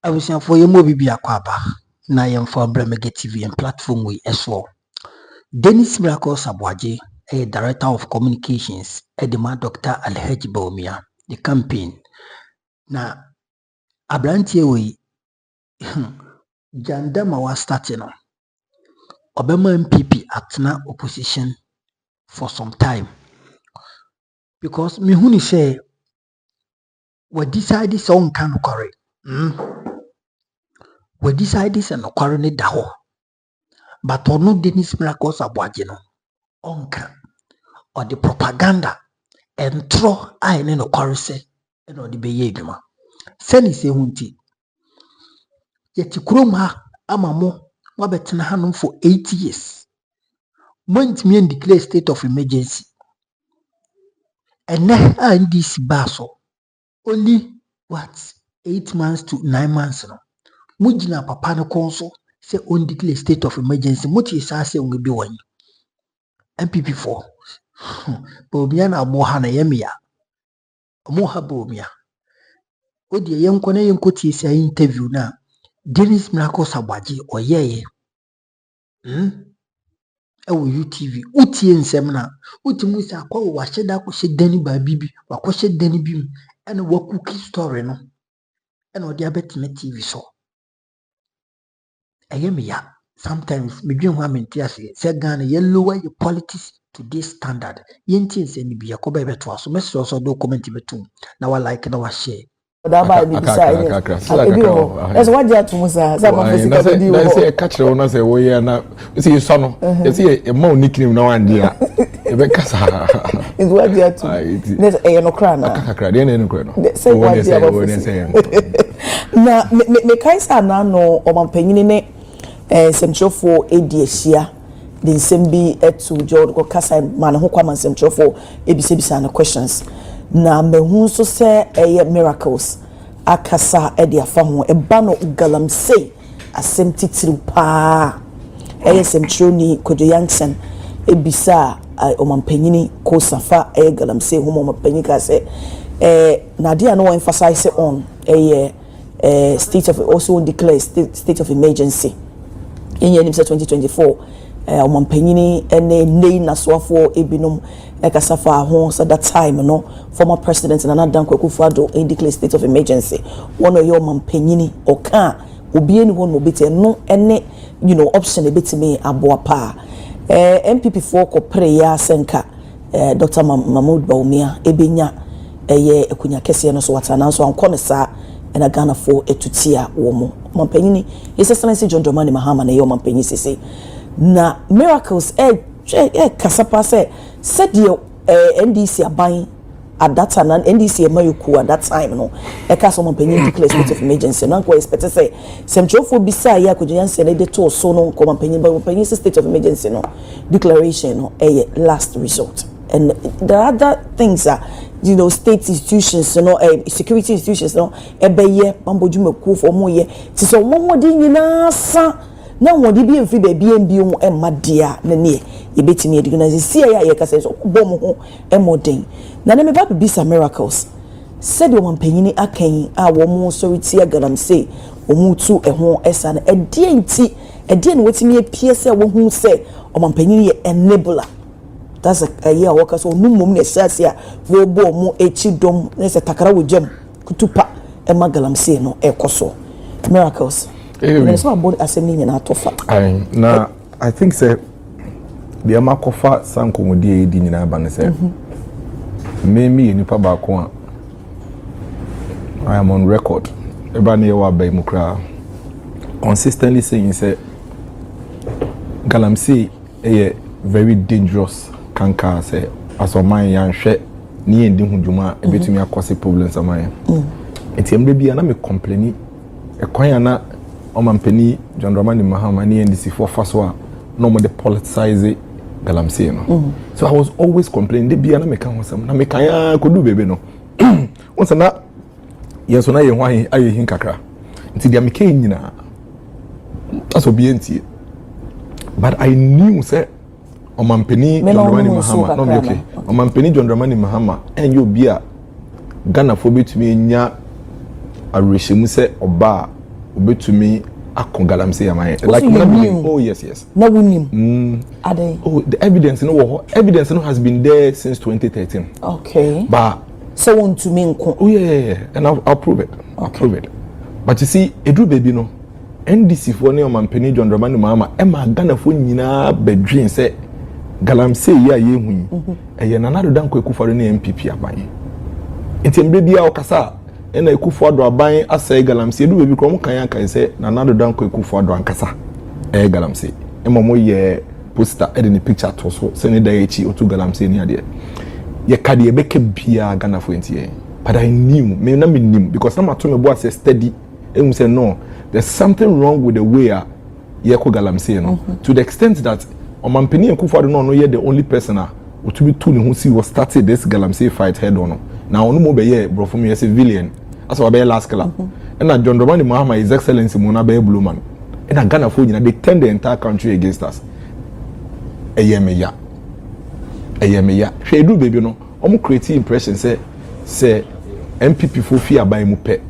abusiafo ye mo bibi akwaba na yemfa Bremege TV and platform we eso. Dennis Miracle Aboagye, a director of communications, Edema Dr. Alhaji Baumia, the campaign. Na abrantie we jandama wa starting no. Obema NPP atna opposition for some time. Because me huni say we decide so on can correct. We decide this and no ne da ho. But ono Dennis Miracle Aboagye no onka or the propaganda and throw I no correct and or the beye adwuma. Sani se hunti yeti kurom ha amamo wabetena hanom for 8 years. Month me declare state of emergency. And now this baso only what 8 months to 9 months no. Mujina papa no konso say on declare state of emergency. Muti isa say on be one. NPP 4. Bobia na moha na yemia. Moha bobia. Odi yenko na yenko ti say interview na Dennis Miracle Aboagye oyeye. Ewo UTV utie nsem na utimu se akwa wo waheda ko hye dani ba bibi wakwa hye dani bi ene wakuki story no ene odi abetime TV so eyemiya sometimes medwen ho amenti ase se Ghana ye lower your politics to this standard yenti nse ni biya ko ba beto aso message so do comment betum na wa like na wa share that by me decide that's what you to musa that's say catch the one say we na see so no see e ma nickname na wan dia e be kasa is what you to there's a no cry na kakra dey na no cry no say what you say na me kai sa na no o mampanyini ne semchofo ediasia the nsembi etu jod ko kasa man ho kwa semchofo ebisebisa na questions na mehu so se miracles akasa e de afa ho e ba no galamsey asem titiri pa semchoni kojo yansen ebisa o mampanyini ko safa galamsey ho mampanyini ka se na dia no emphasize on state of also declare state of emergency in year 2024 o mampanyini ene nei nasoafo ebinom ekasafa ho so that time no former president Nana Dankwa Akufo-Addo declare state of emergency one of your mampanyini oka obi eni ho no bete no ene option ebetime aboa pa NPP 4 ko prayer senka Dr. Mahmoud Baumia ebenya ekunya kese no so watana so anko ne sa ena Ghana for etutia wo mo mampanyini Excellency John Dramani Mahama na yo mampanyini sese na miracles kasapa said you NDC aban at that time and NDC emayoku at that time no kaso mampanyini declare state of emergency no ko expect say semchofo bisa ya kojan se na de to so no ko mampanyini state of emergency no declaration no last resort. And there are other things that state institutions, security institutions, ebeye bambojume ku for mo ye. Ti so mo di nyina sa na mo di bi enfi baby enbi mo emadia na ne e betimi organize see ya ye ka say so bom ho emoden. Na ne me ba bisa miracles. Said wo mampanyini akan a wo mo so tia galamsey wo mu tu ho esa na edie nti edie ne wetimi apie se wo hu se o mampanyini ye enabler. That's a year worker so no mum ne sasia wo bo mu echi dom ne se takara wo jam kutupa e magalamsey no ekoso miracles so about assembly na atofa na I think say the amakofa sankomodie edi nyina ba ne say me nipa ba ko a I am on record eba ne wa ba mu kra consistently saying say galamsey very dangerous kanka say asoman yanhwe ni endi hudwuma ebetumi akose problems aman etiemre bia na me complain ekwan na omampani John Dramani Mahama ni NDC for faso a no mo de politicize galamsey no so I was always complaining de bia na me kan hosam na me kan ya kodu bebe no wonsa na yeso na ye hwan aye hin kakra nti dia me kan nyina aso bi entie but I knew say Omampeni John Dramani Mahama no okay Omampeni John Dramani Mahama en yo bia Ghana for betumi nya arehemu se oba obetumi akon galamsey amaye like oh yes na wunim ade oh the evidence no has been there since 2013 okay but so want to me nko oh yeah and I'll prove it prove it but you see edru baby no NDC for ne omampani John Dramani Mahama ma Ghana fo nyina bedwin say galamsey ya yehu eye Nana Danko Akufo-Addo ne NPP abanye entembre bia okasa ena Akufo-Addo aban asai galamsey edu baby krom kan yankan say Nana Danko Akufo-Addo ankasa galamsey emomo ye poster e de picture to so se ne da echi otu galamsey ni ade ye kade e beke bia Ghana fo entie but I knew me na me knew because na mato me bo as steady e say no there's something wrong with the way ye ko galamsey no to the extent that omampani Akufo-Addo no ye the only person to be tuning who see was started this galamsey fight head on now no mo be ye bro for me as a villain as wa be last killer and John Dramani Mahama his excellency mo na be blue man and Ghana fo nyina they turn the entire country against us eyemeya hwe do baby no omo create impression say NPP fo fi aban mu pe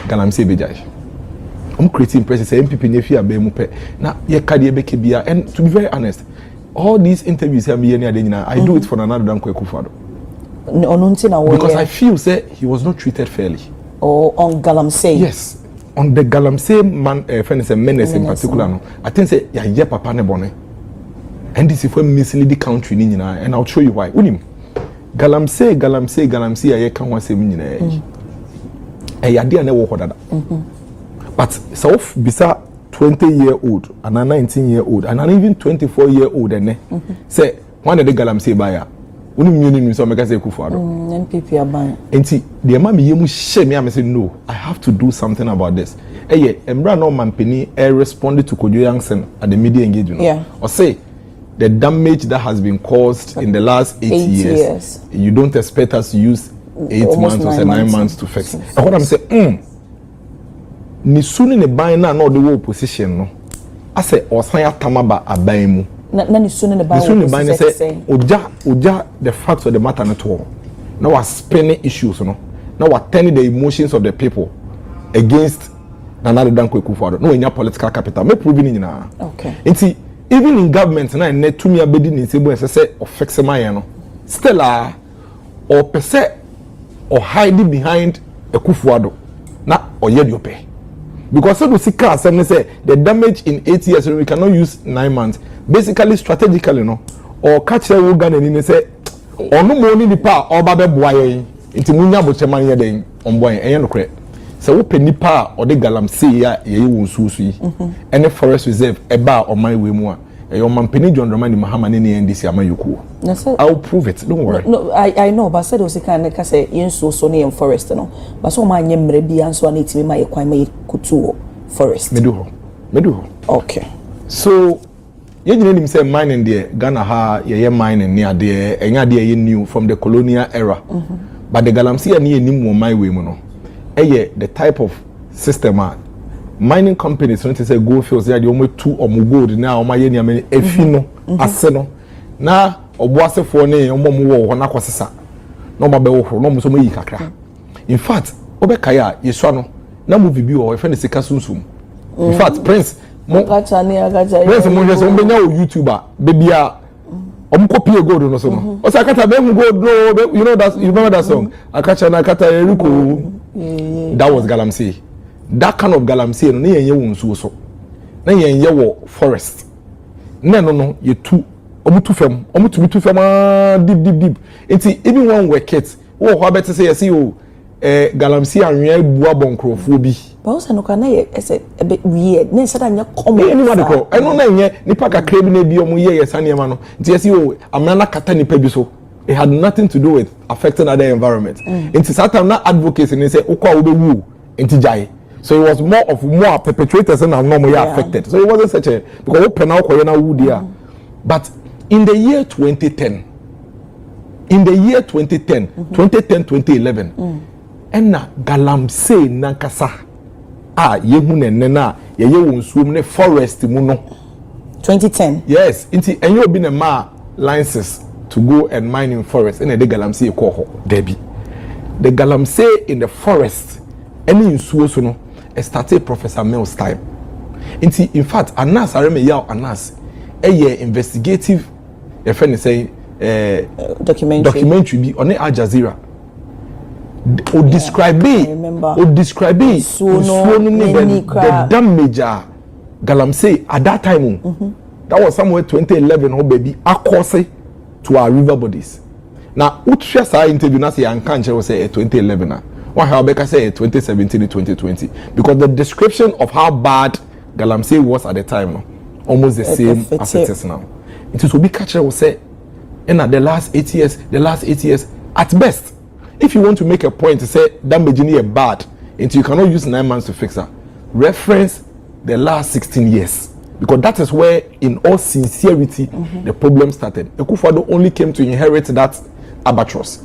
galamsey bejai omo create impression say NPP ne fi aban mu pe na ye kade e beke bia and to be very honest all these interviews I'm here near the I do it for Nana Danko Akufo-Addo because I feel say he was not treated fairly or on galamsey yes on the galamsey man friends and menace in particular no I think say ya papa ne bone and this is for mislead the country ni nyina and I'll show you why unim galamsey ya kan wasem nyina ya de na wo hodada but so bisa 20-year-old and a 19-year-old and an even 24-year-old and say one of the galamsey buyer unim so make say Akufo-Addo NPP aban enti the ma me yemu share me am say no I have to do something about this embra no mampani responded to Kojo Yankson at the media engagement or say the damage that has been caused in the last 8 years you don't expect us to use 8 months or 9 months to fix it and what I'm saying ni sunu ne ban na the wo opposition no ase osan atamaba aban mu na ni sunu ne ban say oja the facts of the matter no to na was spinning issues no na was turning the emotions of the people against Nana Danko Akufo-Addo no enya political capital me prove ni nyina okay enti even in government na net tumi abedi ni sebo say of fix my no still or pese or hide behind Akufo-Addo na oye di ope because so see car say the damage in 8 years we cannot use 9 months basically strategically no or catch the Uganda ni say onu mo ni nipa oba be boa yen nti munya bo cheman ye den onboy enye no kre so wo penipa o de galamsey ya ye wonsusu yi ene forest reserve eba oman we mu a your mampani John Dramani Mahama ne NDC amayoku I'll prove it don't worry no I know but said o se kan ka say yenso so ne forest no but so ma nyemre bia nso na etimi ma ye kwan ma kutu forest me do ho okay so you need say mining there Ghana ha ye mining near there enya there ye new from the colonial era but the galamsey na ye nim wo my way mu no the type of system mining companies when they say gold fields they are the only two or more gold now o ma ye niam efi no ase no na oboase fo ne o mo wo na kwasesa na o ma be wo no mo so yi kakra in fact obekaya yeswa no na movie bi o e friend sika sunsum in fact prince agacha prince mo je so mbenya o youtuber bebia omkopie gold no so no o say akata be hu gold no you know that you remember that song akacha na akata eriko that was galamsey that kind of galamsey no na yenye wonsuo so na yenye wo forest na no ye tu omutu fam deep enti even one work it wo ho abete say yes o galamsey anwea bua bonkrofo bi ba wo no kana ye ese ebe weird na sada nya common ni ma de ko eno na nye nipa kakra bi na bi omo ye yes anema no enti yes o amana kata nipa bi so it had nothing to do with affecting other environment enti satam na advocacy ni say ukwa wo be wu enti jai so it was more perpetrators and normal affected so it wasn't such a because open now ko na wu dia but in the year 2010 2011 enna galamsey nankasa yehu nenne na ye wonsuom ne forest mu no 2010 yes inti enyo bi na ma licenses to go and mine in forest and the galamsey ko ho debi the galamsey in the forest any nsuo so no started Professor Mills' time. In fact, Anas Areme Yao Anas, investigative, a friend is saying, documentary be on Al Jazeera. O describe the damage galamsey at that time. That was somewhere 2011 oh baby akose to our river bodies. Now utshare our interview na say ankanche was say 2011 na. One how Becca say 2017 2020 because the description of how bad galamsey was at the time no, almost the same as it is now. It is will be catcher will say in the last 8 years at best. If you want to make a point to say damage is bad, and you cannot use 9 months to fix that, reference the last 16 years. Because that is where, in all sincerity, the problem started. Ekufuado only came to inherit that albatross.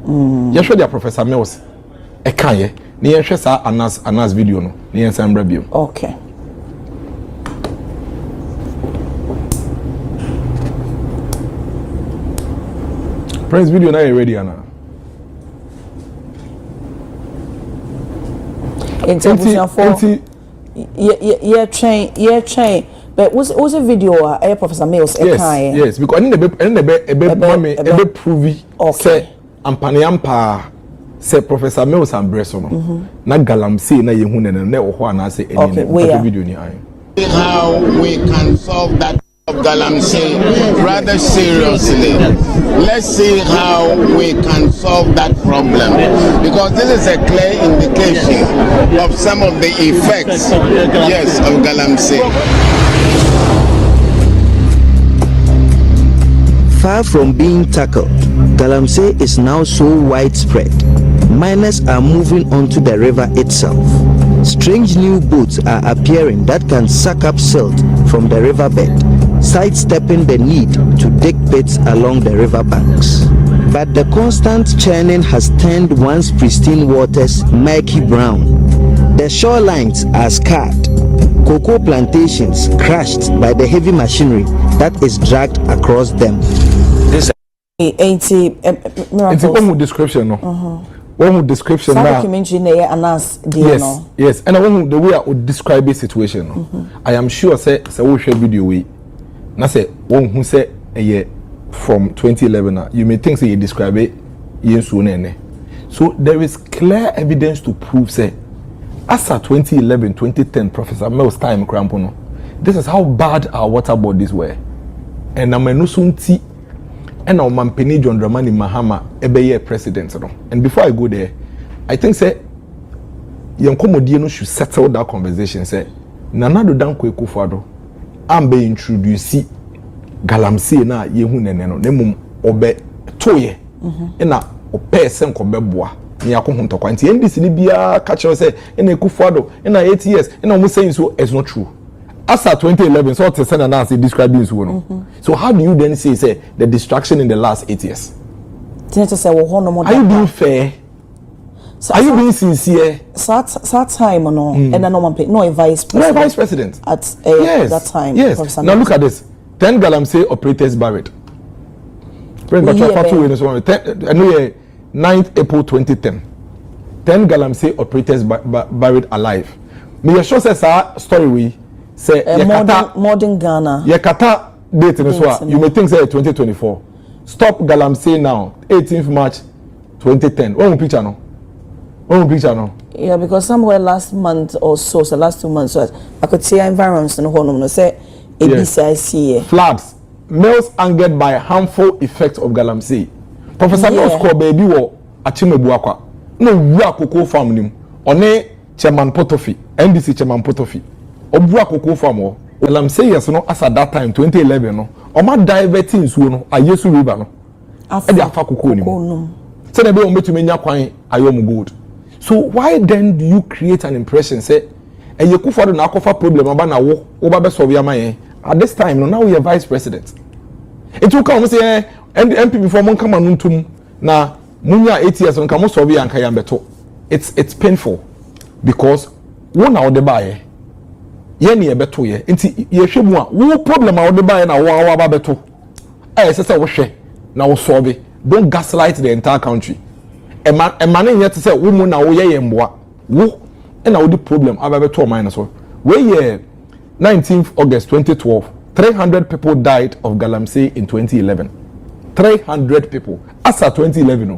You sure Professor Mills? Ekaye. Ni sure sa Anas video no. Ni ensembra bio. Okay. Prince video na ready ana. train. But was a video Professor Mills yes, because I need prove say ampaniampa say Professor Mills and Breso no. Na galamsey na yehu ne na wo ho ana say any video ni ayi. How we can solve that of galamsey rather seriously. Let's see how we can solve that problem, because this is a clear indication of some of the effects, yes, of galamsey. Far from being tackled, galamsey is now so widespread. Miners are moving onto the river itself. Strange new boats are appearing that can suck up silt from the riverbed, sidestepping the need to dig pits along the river banks. But the constant churning has turned once pristine waters murky brown. The shorelines are scarred, cocoa plantations crushed by the heavy machinery that is dragged across them. This Miracle description no. One description now. Yes, and I want the way I would describe the situation. No. I am sure say we share video we. Na say one who say a year from 2011 you may think say you describe it so there is clear evidence to prove say as at 2011 2010 Professor Mills time crampono, this is how bad our water bodies were. And Amenusunti and our Mampeni John Dramani Mahama Ebeye president. And before I go there, I think say Yankomodieno should settle that conversation. Say Nanado Danko Ekufuado ambe introduce galamsey na yehu neneno nemum obe toye na ope sen ko beboa ni akohu ntokwa nti ndc ni bia ka kire say na Ekufuado na 8 years na omo saying so it's not true. As at 2011 so to send an describing so no. So how do you then say the destruction in the last 8 years? Are you being fair? So are you being sincere? So time or no, and then no a vice president. No vice president at yes. that time. Yes. Now look at this. 10 galamsey operators buried. I know 9th April 2010. 10 galamsey operators buried alive. Me sure says our story we say modern Ghana. Yakata date in this one. You may think say 2024. Stop galamsey now. 18th March 2010. One picture no. Yeah, because somewhere last month or so last 2 months, so I could see environments in the whole say ABCIC. Floods. Males angered by harmful effects of galamsey. Professor Mills called baby wo Achimebuakwa. No real cocoa farm nim. One Chairman Potofi, NDC Chairman Potofi. Obua cocoa farm wo. Galamsey yes no as at that time 2011 no. Oma diverting so no Ayesu river no. E dey afa cocoa nim. Say na be o metu menya kwan ayom gold. So why then do you create an impression say Ekufuado na akofa problem aba na wo ba be solve yamaye at this time no now we are vice president. It will come say NPP before mon come anuntum na munya 8 years on come solve yanka yambeto. It's painful because wo na wo de bae ye ne yebeto ye nti ye hwemu a wo problem a wo de bae na wo aba beto say wo hwe na wo solve. Don't gaslight the entire country. Emane yet say wo mu na wo ye yemboa wo and I would the problem about 2 minus so. Where 19th August 2012, 300 people died of galamsey in 2011. 300 people. As at 2011,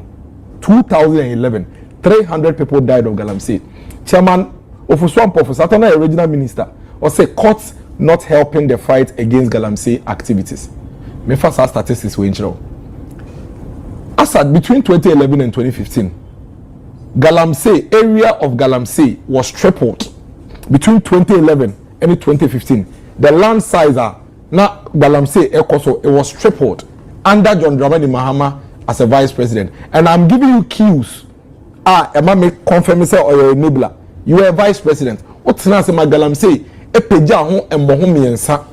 2011, 300 people died of galamsey. Chairman of Uswamp Professor, a regional minister, or say courts not helping the fight against galamsey activities. Me first statistics we intro. As at between 2011 and 2015, galamsey area of galamsey was tripled. Between 2011 and 2015, the land size now galamsey it was tripled under John Dramani Mahama as a vice president. And I'm giving you cues. Emma make confirm say or your enabler. You are vice president. What's na say galamsey epeja ho embo ho miensa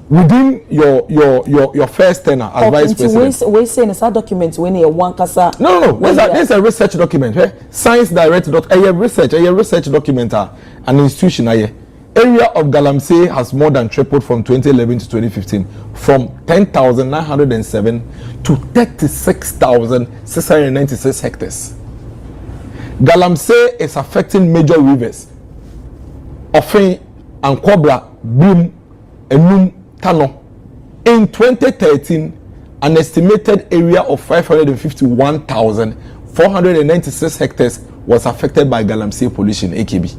within your first tenure as vice president. We say in that document when you one kasa. No. There's a research document. Science Direct. A research document. An institution. Area of galamsey has more than tripled from 2011 to 2015, from 10,907 to 36,696 hectares. Galamsey is affecting major rivers. Ofin and Kobra, Brim, Enum, Tano. In 2013, an estimated area of 551,496 hectares was affected by galamsey pollution, AKB.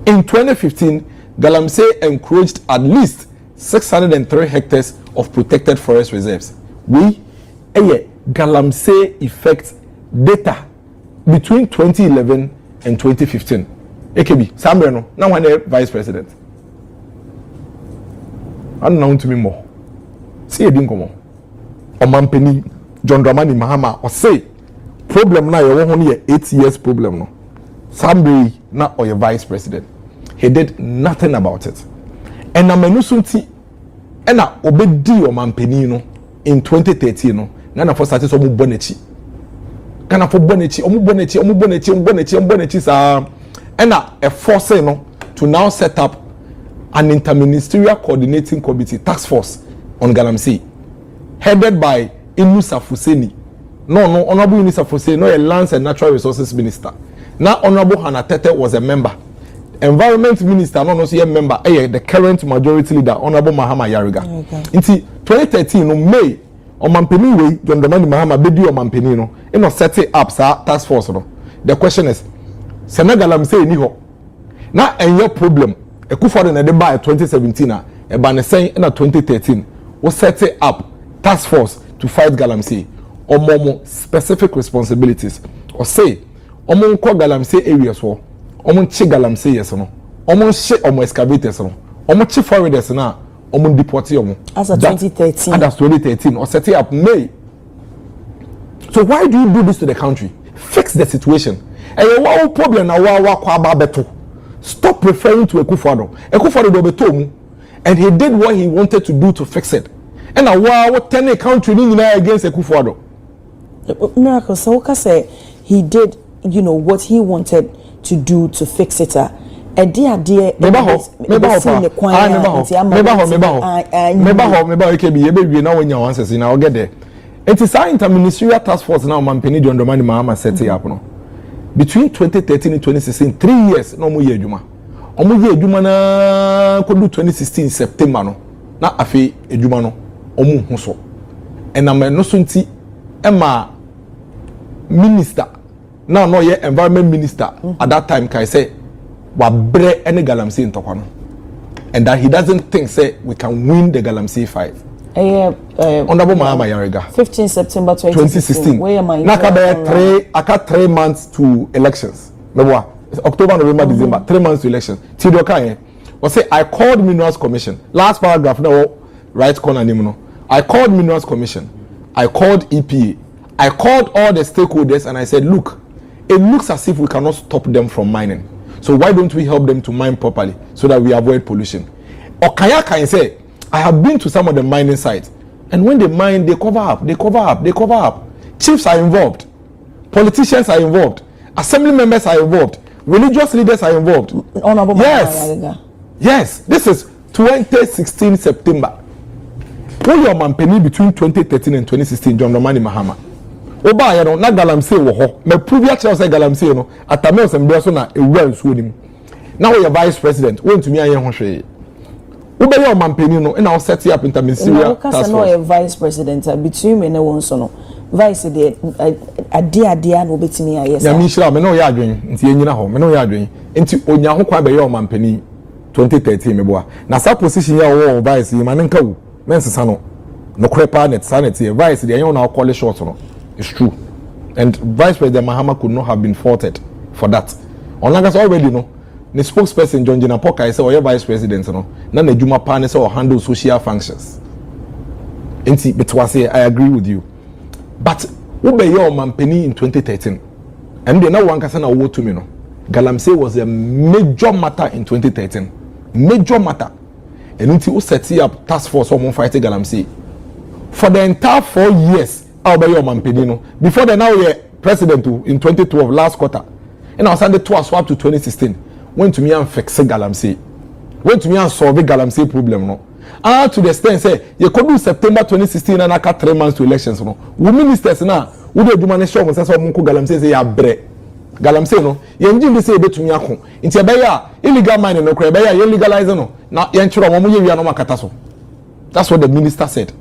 In 2015, galamsey encroached at least 603 hectares of protected forest reserves. Galamsey effect data between 2011 and 2015. AKB, Sambreno, now one vice president. Unknown to me more. See a dingo more. Omampeni, John Dramani Mahama, or say, problem now, you're only 8 years problem. No. Sambre, now, or your vice president. He did nothing about it. And I'm a and I obeyed Omampeni in 2013. No, Nana for started some bonechi. Kana for bonechi, and a force to now set up an interministerial coordinating committee task force on galamsey, headed by Inusa Fuseni. No, Honorable Inusa Fuseni, no, a lands and natural resources minister. Now, Honorable Hannah Tete was a member. Environment minister, no, a member. The current majority leader, Honorable Mahama Yariga. In 2013, no May, on Mampeni way, John Dramani Mahama bedi on Mampeni no, set up task force no. The question is, galamsey ni ho. Now, and your problem. Ekufo na de by 2017 e ba ne sen na 2013 we set up task force to fight galamsey omomo specific responsibilities or say omo nko galamsey areas wo omo chi galamsey yes no omo she omo excavators no omo chi forwarders na omo deport omo as of 2013 and as 2013 or set up May. So why do you do this to the country? Fix the situation. And your problem na wa kwa ba beto. Stop referring to Ekufo-Addo. Ekufo-Addo do beto, and he did what he wanted to do to fix it. And now what 10 country against Ekufo-Addo? Miracle, so Oka say he did, what he wanted to do to fix it. It is our interministerial task force now. Mampeni John Dramani Mahama set it up no. Between 2013 and 2016, 3 years no more year juma. Omo year juma na kodu 2016 September no. Na afi ejuma no omo hu so. And na no so nti ema minister now no ye environment minister at that time kai say wa bre any galamsey ntokwa no. And that he doesn't think say we can win the galamsey fight. Honorable Mahama Yariga. 15 September 2016. Where am I? Aka 3 months to elections. October, November, December. 3 months to elections. Tidoka was say I called Minerals Commission. Last paragraph now, right corner name. I called Minerals Commission. I called EPA. I called all the stakeholders and I said, look, it looks as if we cannot stop them from mining. So why don't we help them to mine properly so that we avoid pollution? Okaya can say, I have been to some of the mining sites, and when they mine, they cover up. Chiefs are involved, politicians are involved, assembly members are involved, religious leaders are involved. Honorable yes. This is 2016 September. When your Mampeni between 2013 and 2016, John Dramani Mahama. Oba ya no na galamsey wo ho. Me prove ya say galamsey no. Atame osembia so na ewura nsuo nim. now you're vice president went to me aye ho hwe wo be your mampeni no na set up interministerial task force no vice president between me and one so no vice de ade na obetimi aye sa ya mi hira me no ya adwen nti enyina ho me no ya adwen nti onya ho kwa be your mampeni 2013 me boa na sa position ya wo vice yi ma ne nka wu mensesa no no crepa net sanity vice de you na call short no it's true and vice president Mahama could not have been faulted for that onlangas already no the spokesperson John Jinapoka say or vice president no na na djuma pa ne say or handle social functions enti betwase I agree with you but wo be your mampeni in 2013 and then now one kasa na wo to me no galamsey was a major matter in 2013 major matter and until we set up task force on fight galamsey for the entire 4 years I'll be your mampeni no before the now year president in 2012 last quarter and I was under to swap to 2016 went to me and fix galamsey went to me and solve galamsey problem no to the extent say you could do September 2016 and aka 3 months to elections no we ministers now we do man show mo say mo ko galamsey say ya bre galamsey no ye ngi bi say betumi akon nti e be ya illegal mining no kra be ya legalize no na ye nchiro mo ye wia no makata so that's what the minister said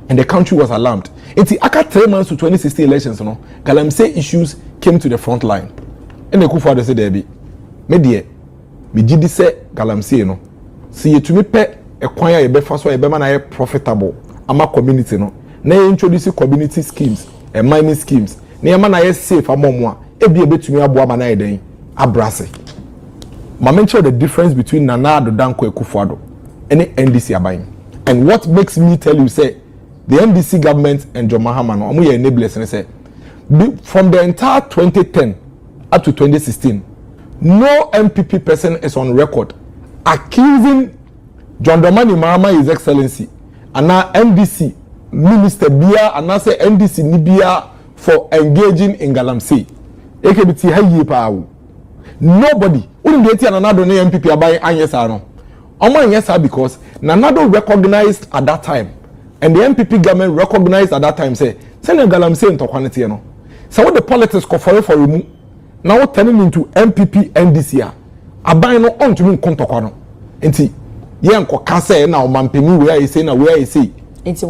and the country was alarmed nti aka 3 months to 2016 elections no galamsey issues came to the front line and the kufa say there be me de me gidi say galamsey no see yetumi pe ekwan ya be fa so e be ma na ye profitable ama community no na introduce community schemes and mining schemes na ye ma na ye safe amomo a ebi ebetumi abo ama na ye den abrase ma mention the difference between Nana Addo Dankwa Akufo-Addo and NDC aban and what makes me tell you say the NDC government and John Mahama no omo ye enablers ne say from the entire 2010 up to 2016 no NPP person is on record accusing John Dramani Mahama, His Excellency, and now NDC Minister Bia, and now say NDC Nibia for engaging in galamsey. AKBT hayi pa. Nobody. Wouldn't get another NPP abai anyesa no. Omo anyesa because Nanado recognized at that time, and the NPP government recognized at that time say galamsey into quantity no. So what the politics for remove now turning into MPP NDC abai no on to me kontokwa no. Enti yenko kase na omampeni where I say na where I say enti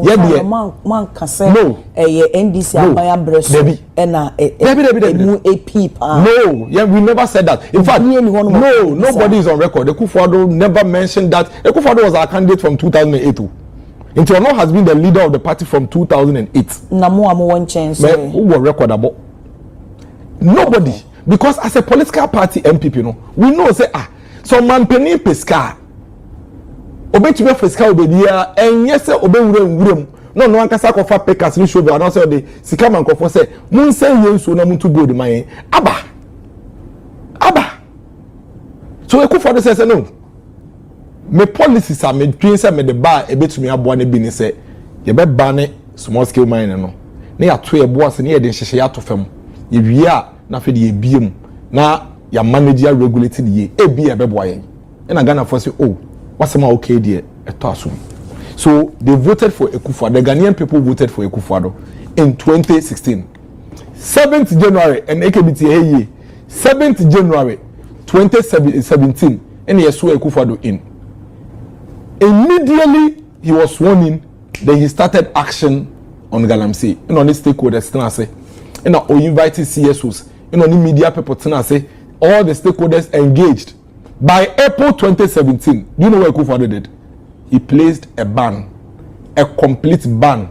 man kase NDC abaya breso na mu AP pa no yeah we never said that in fact no nobody is on record Akufo-Addo never mentioned that Akufo-Addo was our candidate from 2008 until now has been the leader of the party from 2008 na mo am one chance who was recordable nobody because as a political party MPP no we know say so mampeni pesca obetube fiscal obedia enye se obewuram no no ankasa kofa pekas ni show na say the sika man kofo say mun say yensu na muntu gold man aba so Akufo-Addo say no me policies are me twin say me the bar ebetumi aboa ne bi ni say ye be ban ne small scale mining no na ya to ye boss ne ye de hyehye ya to fam ye wia na fe de ye biem na ya manage ya regulate ye ebi ye be boa ye na Ghana for say oh what's my okay there so they voted for Akufo-Addo. The Ghanaian people voted for Akufo-Addo in 2016 7th January and AKBT hey 7th January 2017 and he swore Akufo-Addo in immediately he was sworn in then he started action on galamsey on the stakeholders say and invited CSOs on the media people say all the stakeholders engaged. By April 2017, do you know what Akufo-Addo did? He placed a ban, a complete ban,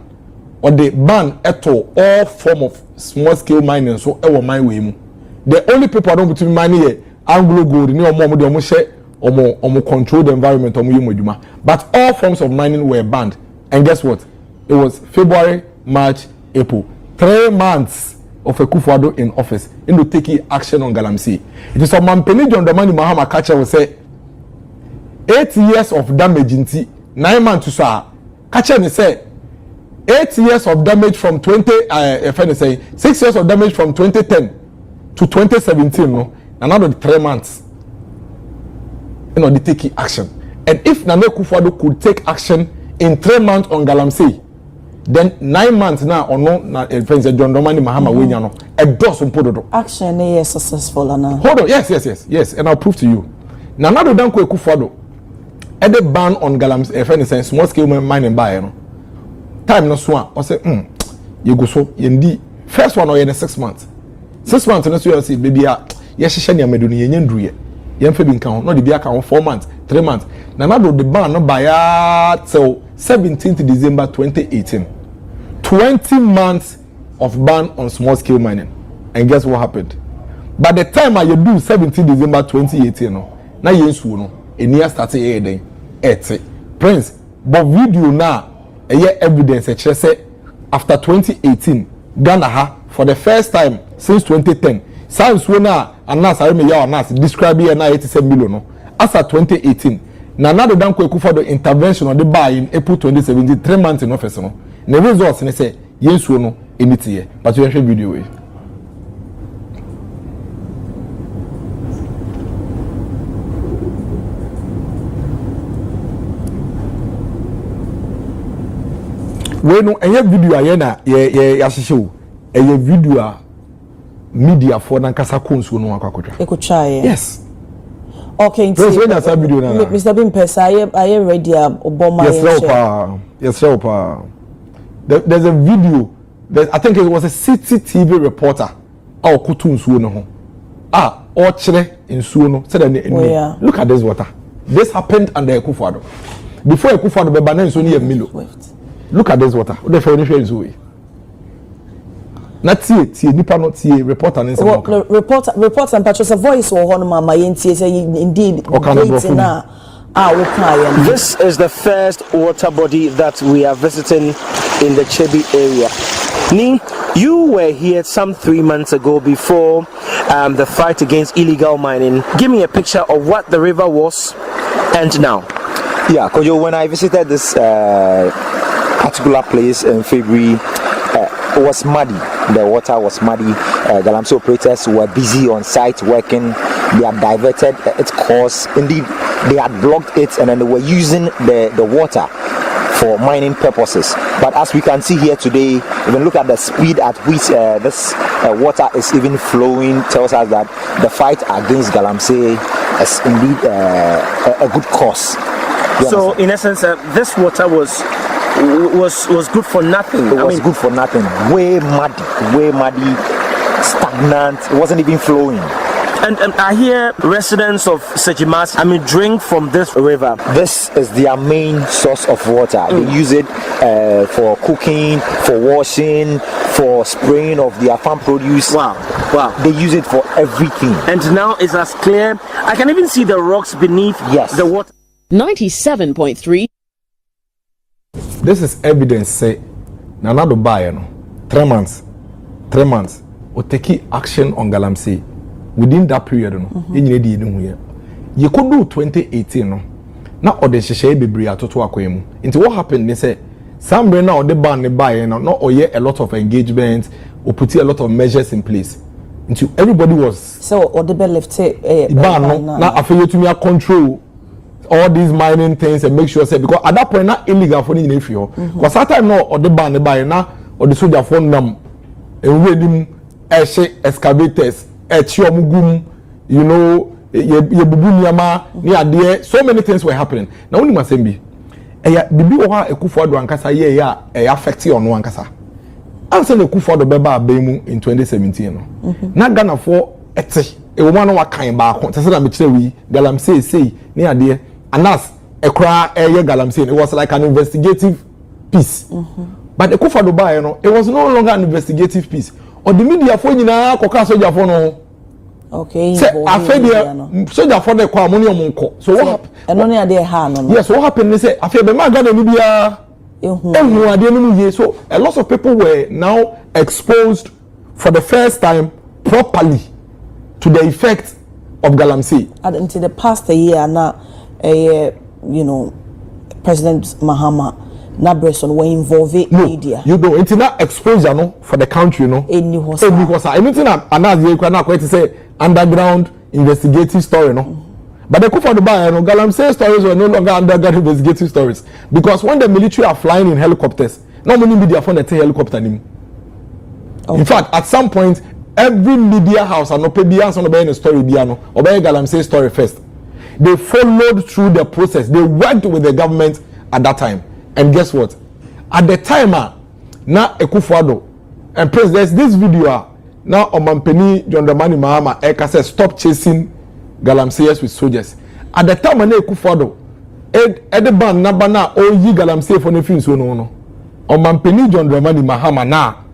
or the ban at all form of small scale mining. So, the only people I don't between mining here, Anglo Gold, control the environment, but all forms of mining were banned. And guess what? It was February, March, April, 3 months of Akufo-Addo in office into taking action on galamsey. It is a mampeni John Dramani Mahama catcher will say 8 years of damage in 9 months to sa catcher ne say 8 years of damage from 6 years of damage from 2010 to 2017 no another 3 months they taking action. And if Nana Akufo-Addo could take action in 3 months on galamsey, then 9 months now or no friends John Dramani Mahama wenya no a does pododo action is successful now. Hold on, yes and I'll prove to you na Nana Danko Akufo-Addo e dey ban on galamsey small scale mining buy no time no so a o say you go so yendi first one or ye 6 months 6 months no so you see baby a ye hye ne amadu no ye nyandruye ye mfa bi nka ho no de bi aka ho 4 months 3 months na Nana the ban no buy till 17th December 2018 20 months of ban on small scale mining. And guess what happened? By the time I do 17 December 2018, no, now yes, no, a year started here then. Prince, but video now, a year evidence, after 2018, Ghana for the first time since 2010, sounds when Anas, I remember Anas describe here now 87 million. No, as at 2018, Nana Danko Akufo-Addo intervention on the buy in April 2017, 3 months in office. No, the results they say yes, no, in it here, but you have video. When a video ayena ye show a video media for nankasa kunsu no akwakodwa ekutwa yes okay so when that video na Mr. Bimpesa I ready oboma yes help there's a video I think it was a city TV reporter kutu nsuo no ho or chere nsuo no said look at this water this happened under Akufo-Addo before Akufo-Addo be ban nsuo ni milo. Look at this water. What the furniture is way. Not see, nipa not see reporter and some reporter and Patrick's voice or one mama say indeed. This is the first water body that we are visiting in the Chebi area. Ni, you were here some 3 months ago before the fight against illegal mining. Give me a picture of what the river was and now. Yeah, Kojo, when I visited this particular place in February, it was muddy. The water was muddy. Galamsey operators were busy on site working. They had diverted its course. Indeed, they had blocked it, and then they were using the water for mining purposes. But as we can see here today, even look at the speed at which this water is even flowing, tells us that the fight against Galamsey is indeed a good cause. So, in essence, this water was good for nothing. It was good for nothing. Way muddy, stagnant. It wasn't even flowing. And I hear residents of Sejimas, drink from this river. This is their main source of water. They use it for cooking, for washing, for spraying of their farm produce. Wow. They use it for everything. And now it's as clear. I can even see the rocks beneath the water. 97.3. This is evidence say Nana do buy no 3 months or take action on Galamsey within that period no enyine di enu here you could do 2018 no na ode hyehyɛ bebre atoto akwemu nti what happened they say somewhere now the ban ne buy no oye a lot of engagement or put a lot of measures in place until everybody was so or the bell left ban no na afeye to me control all these mining things and make sure say because at that point not illegal for any feel because that time no or the ban buy na or the soldier phone nam and ready excavators echiomugum you know ye bubu nyama ni ade so many things were happening now only masembi bibi o ha Akufo-Addo ankasa ye affect on one ankasa answer Akufo-Addo beba abemu in 2017 no na Ghana for ete e woman no wakan ba ko tese na me kire wi Galamsey say ni ade Anas ekra Galamsey it was like an investigative piece but Akufo-Addo buy no it was no longer an investigative piece or the media for nyina koka soldier for no okay say afedia soldier for the kwa money omonko so what happened eno ade ha no yes what happened say afebe ma Ghana ni bia ehu ade no mu ye so a lot of people were now exposed for the first time properly to the effect of Galamsey until the past year now President Mahama Nabreson were involved in media. You know, it's not exposure no for the country, no. Anything another quite to say underground investigative story, no. But the Akufo-Addo buy, Galamsey stories were no longer underground investigative stories because when the military are flying in helicopters, no many media found a helicopter anymore. In fact, at some point, every media house and no PBS on the story piano or Galamsey story first. They followed through the process. They worked with the government at that time. And guess what? At the time, now Akufo-Addo and Prince, there's this video now Omampeni John Dramani Mahama Eka said stop chasing galamseyers with soldiers. At the time, Akufo-Addo the band number now oyi galamsey for the films no Omampeni John Dramani Mahama now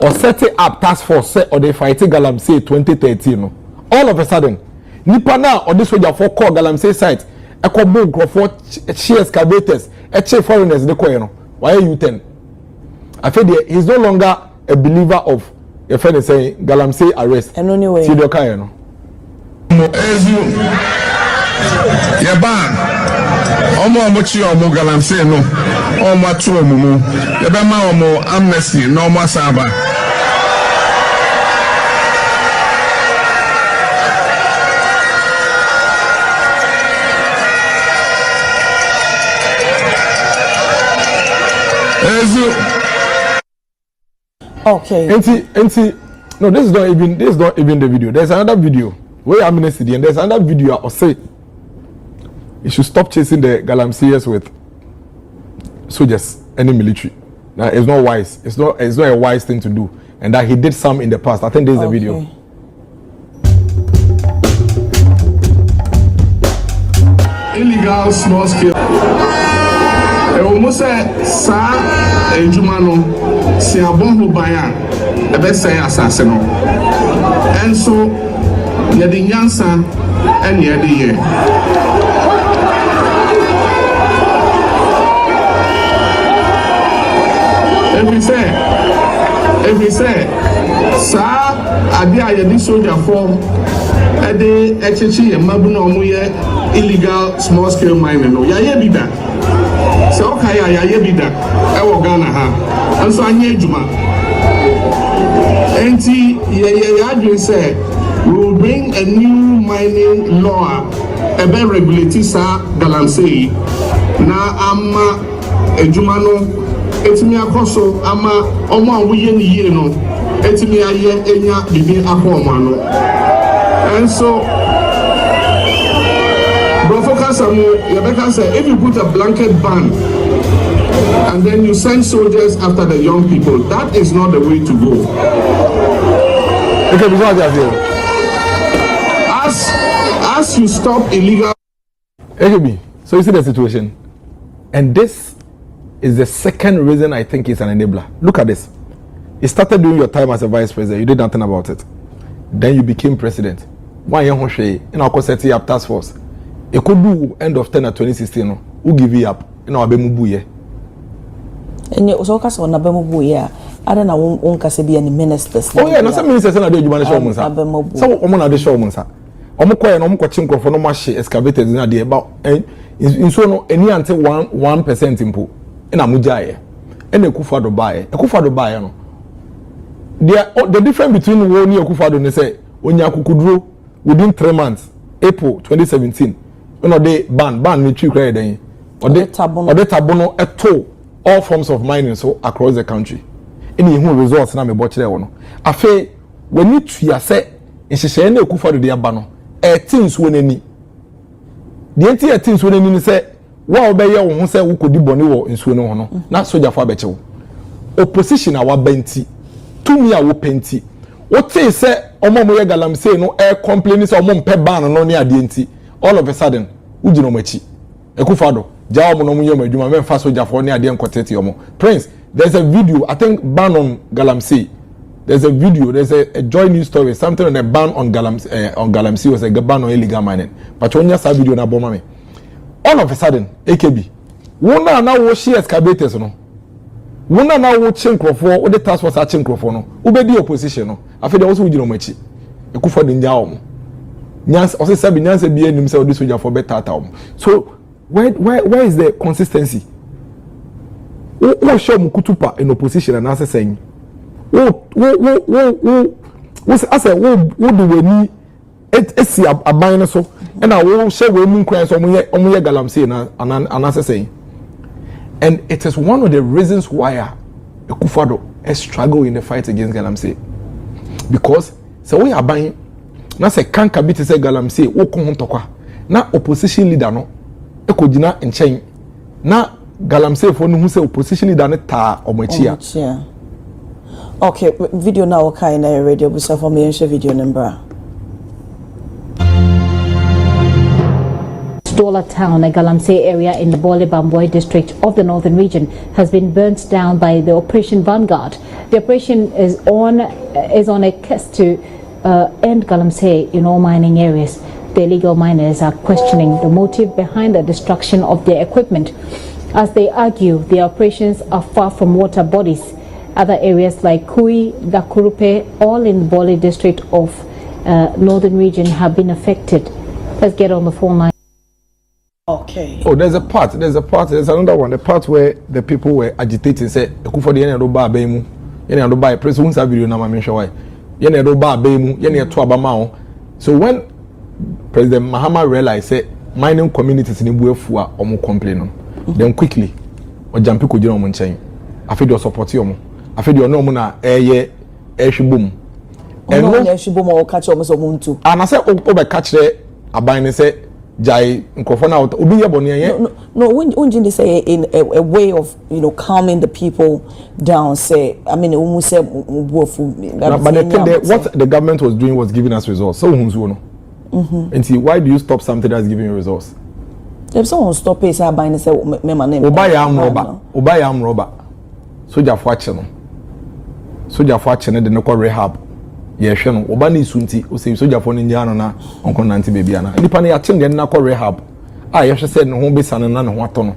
or set up task force or they fight galamsey 2013 no. All of a sudden nipa now or this soldier for call galamsey site ekobo for shares excavators chief foreigners de koye no why you 10 I feel he's no longer a believer of a friend saying galamsey arrest and anyway see the kaye no Yaban omo chi omo galamsey no omo atu omumu yebema omo amnesty no omo asaba okay. No, this is not even the video. There's another video where amnesty and there's another video I say you should stop chasing the galamseyers with soldiers, any military. Now it's not wise. It's not a wise thing to do. And that he did some in the past. I think this is the video. Illegal small scale. Almost sa ejumano si abon baya ebe say asase no. And so ye di nyansa and ye di ye. Every say sa ade aye di soldier form e de echichi e mabu na omo ye illegal small scale mining no. Ya ye bi da. So okay, ya bi da e wo Ghana ha anso anye ejuma enti ye adwin say we will bring a new mining law ebe regulate sa galamsey na ama ejuma no etimi akoso ama omo anwoye ni yire no etimi aye enya bibi akoma no and so Rebecca said, if you put a blanket ban and then you send soldiers after the young people, that is not the way to go. Okay, as you stop illegal. AKB, so you see the situation, and this is the second reason I think it's an enabler. Look at this. You started doing your time as a vice president, you did nothing about it. Then you became president. Why you not set up task force? It could do end of 10 at 2016. No, who give you up? You know, abemubuye. And you also cast on abemubuye. I don't know one can be any ministers. Oh yeah, no some ministers na dey juma na show munsa. Some omo na dey show munsa. Omo koye na omo ko chinkro for no mache excavators na dey about in so no any until 1% impo. Ina mujaye. Ene Akufo-Addo bae. Akufo-Addo bae no. The difference between Woni Akufo-Addo ne say onya kukuduro within 3 months, April 2017. You know they ban me tree credit then. Or they tabono eto all forms of mining so across the country. Any who results na me boche there no. Afe when you tria say nhehye na Akufo-Addo dey aba no. Things we nani. The entire things we nani say wa obeye wo ho say wo kodi bone wo nsuo no ho no. Na soldier for abeche wo. Opposition a wa benti. Tumi a wo penti. What say omo ye galamsey no complain say omo mpe ban no ne ade enti all of a sudden uji no machi Akufo-Addo jawo mo no mo yema adwuma me fa soldier for ne ade enkotete omo Prince. There's a video, I think ban on galamsey. There's a video, there's a joy news story, something on a ban on galamsey was a ban on illegal mining. But when you saw video na bomb me, all of a sudden AKB wona na wo share excavators no wona na wo chinkrofo wo the task force a chinkrofo no wo be di opposition no afi de wo so wugino machi Akufo-Addo nja omo nyans o se sabi nyans bi enim say odi soldier for better omo. So where is the consistency? Wo show mukutupa in opposition and answer saying wo say wo do we ni esi aban so and I will share we mun kwan so omo galamsey na and answer saying. And it is one of the reasons why Akufo-Addo struggle in the fight against galamsey, because so we are buying na say kanka bit say galamsey wo ko ho tokwa na opposition leader no ekogina nchen na galamsey fo no hu say opposition leader ne ta omachia okay video now okay na radio busa for me share video number Dola town, a Galamsey area in the Bole Bamboi district of the northern region, has been burnt down by the Operation Vanguard. The operation is on a quest to end Galamsey in all mining areas. The illegal miners are questioning the motive behind the destruction of their equipment. As they argue, the operations are far from water bodies. Other areas like Kui, Dakurupe, all in Bole district of northern region have been affected. Let's get on the phone line. Okay. Oh, there's another one. The part where the people were agitating, say, "Ekufo de yene do ba abemu, yene do ba press who video na mama show why, yene do ba abemu, yene to abama." So when President Mahama realized, say, mining communities in Buefua omo complain, then quickly, or jump ko jira omo nchen. Afi do support omo. Afi do no mo na eye shibum. And no shibum o catch omo so muntu. And I say obe catch there abine say jai nkofona obi yeboni yen no when say in a way of calming the people down say I mean almost say but the thing that what the government was doing was giving us results so hunzu no and see why do you stop something that's giving you results if someone stop it say buying say me my name oba ya am rubber soldier for action de no rehab yehwe no oba ne sunti o say soldier for ninja no na onko nanti baby ana nipa ne yatim de na ko rehab yehwe say ne ho besane na ne ho ato no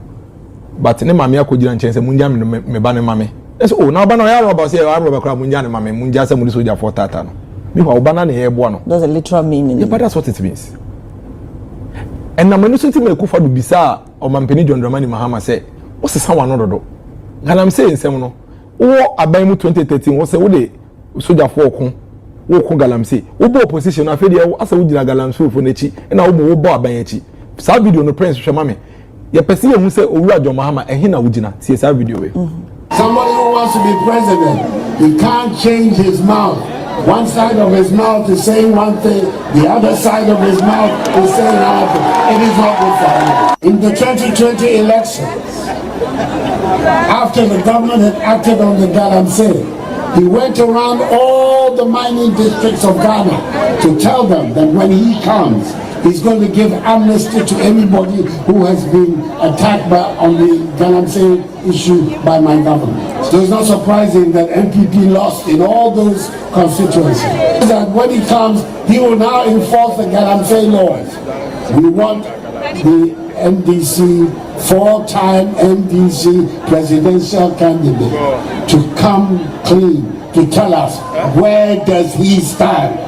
but ne mame akogina nchen say munja me ba ne mame so na oba na ya roba say ya roba kra munja ne mame munja say mu soldier for tata no me ho oba na ne yebo no that's a literal meaning yeah but that's what it means and na manu sunti me kufa do bisa o mampeni John Dramani Mahama say o se san wa no dodo ganam say nsem no wo aban mu 2013 wo say wo de soldier for okun wo ko galamsey wo bo opposition afi de asa wo gina galamsey fo nechi na wo bo aban echi sa video no prince hwema me ye pese ye hu say owura John Mahama ehe na wo gina tie sa video we somebody who wants to be president he can't change his mouth one side of his mouth is saying one thing the other side of his mouth is saying another it is not good for him in the 2020 elections after the government had acted on the galamsey he went around all the mining districts of Ghana to tell them that when he comes, he's going to give amnesty to anybody who has been attacked on the galamsey issue by my government. So it's not surprising that NPP lost in all those constituencies. That when he comes, he will now enforce the galamsey laws. We want the NDC, four-time NDC presidential candidate to come clean, to tell us where does he stand.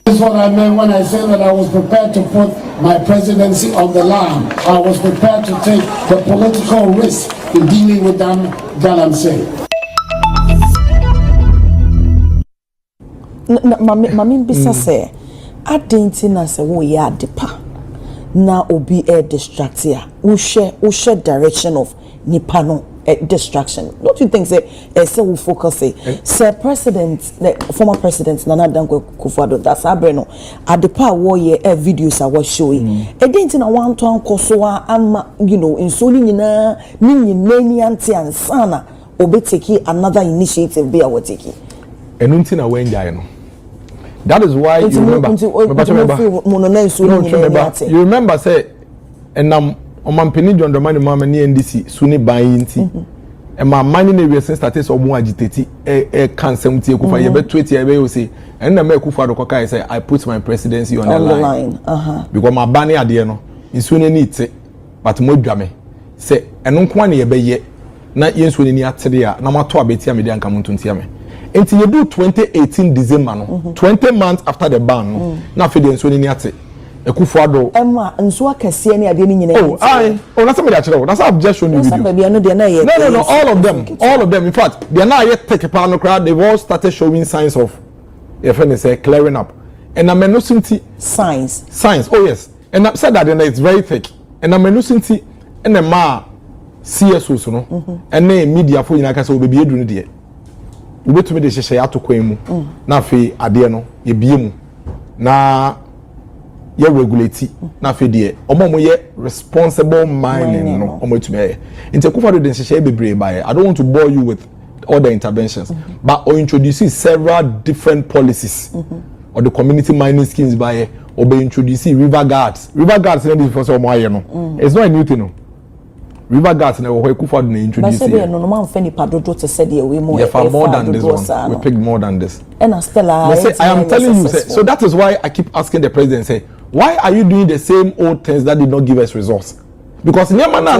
This is what I meant when I said that I was prepared to put my presidency on the line. I was prepared to take the political risk in dealing with them galamsey. Mami bisa say, I didn't say we are depa. Na obi distract ya we share direction of nipano distraction. Don't you think say we focus say president former president Nana Dankwa Akufo-Addo that's abreno at the part war videos I was showing e didn't na one to ankoso ama insoli nyina ni anti ansana obi take another initiative be a take enunti na wenja no. That is why you remember say and Omampeni John Dramani Mahama ni NDC suni bayinti e ma mani na we started so mo agitati can semti Ekufa ye be tweet ye be you say and na me Akufo-Addo kokai say I put my presidency on the line. Because my bani ade no insuni ni te but mo dwame say eno nko na ye be ye na ye insuni ni atede a na mato abeti amede anka muntunti ame. Until you do 2018 December no 20 months after the ban no na fe de insuni ni ate Akufo-Addo emma nso akase ni ade ni nyina that's somebody actually that's I've just shown you video no all of them in fact they are now yet take a panel crowd they've all started showing signs of your friend say clearing up and I'm no signs oh yes and I said that and it's very thick and I'm no sinti and the ma CSO so no and the media for you say obebi edu no de ubetumi de hyehyɛ atokwan mu na fe ade no ye bie mu na ye regulate na fe de omo ye responsible mining no omo tumi ye nti Akufo-Addo de nhye bebre bae. I don't want to bore you with all the interventions, but or introducing several different policies or the community mining schemes by or be introducing river guards. River guards is for some why no. It's not a new thing. No. River guards na we Akufo-Addo na introduce. But say no man feni padodo to say the way more. Yeah, for more than this one. We pick more than this. And Stella, I am telling you, so that is why I keep asking the president, say, why are you doing the same old things that did not give us results? Because Niamana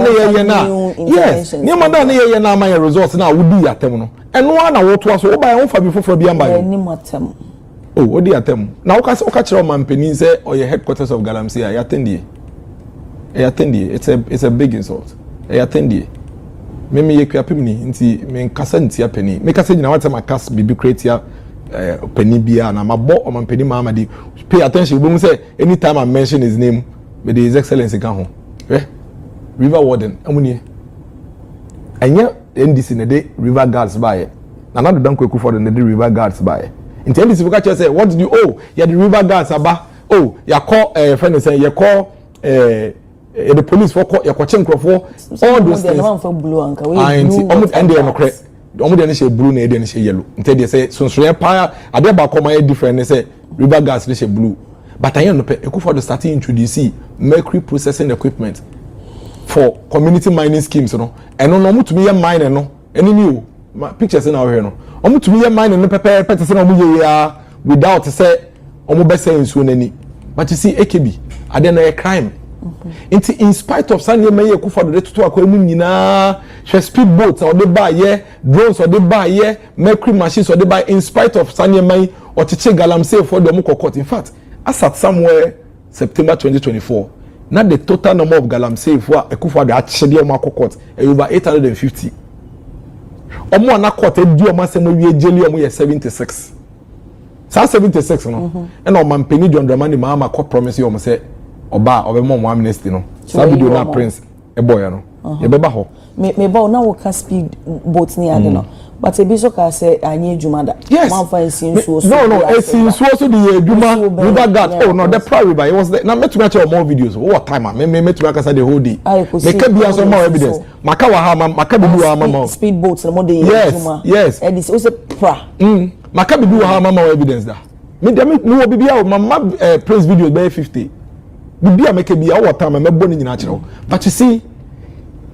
yes, Niamana na my results now would be at them. And one I want to ask by own for before for beyond by. Oh, what do you tell me? Now, catch your man penny say or your headquarters of galamsey. I attend you. It's a big insult. I attend you. Me ye kwa pimni nti me nkasa ntia penny. Me kasa nyina wata makas bibi create ya penny bia na mabo o man penny mama di. Pay attention. We say anytime I mention his name, with his excellency kan ho. River warden amuni anya NDC na de river guards bae na na dan kweku for the river guards bae nti NDC fuka che say what did you ya the river guards aba ya call friend say ya call the police for ya ko chenkrofo all those things and they no credit omo de no blue na de no yellow nti they say sonsoye pa ade ba ko my different say river guards no blue but anya no pe Akufo-Addo starting introduce mercury processing equipment for community mining schemes no eno no mutumi ye mine no eni ni o pictures na we no omutumi ye mine no pepe say na omu ye ya without say omu be say nsuo nani but you see AKB ade na a crime in spite of sanye me ye Akufo-Addo de tutu akwa mu nyina hwe speed boats or de buy ye drones or de buy ye mercury machines or de buy in spite of sanye me or teche galamsey for the court. In fact as at somewhere September 2024 not the total number of galamsey for Akufo-Addo actually on court over 850. Omo na court e di omo asem wie jeli omo ye 76. Sa 76 no. And o man peni John Dramani ma court promise you omo say oba obemo mo amnesty no. Sa video na prince e boy no. Ye beba ho. Me ba na wo ka speed boat ni ade no. But a bishop can say I need Jumada. Yes. No, it's in so the Juma river guard. Oh no, the prior river. It was there. Now make to match more videos. What time? Me to make the whole day. Make be some more evidence. Makawa ha mama. Speed boats no more day. Yes. And it's also pra. Makabi do ha mama evidence da. Me no be bia mama praise video by 50. Bibia make be our time me boni nyina kire. But you see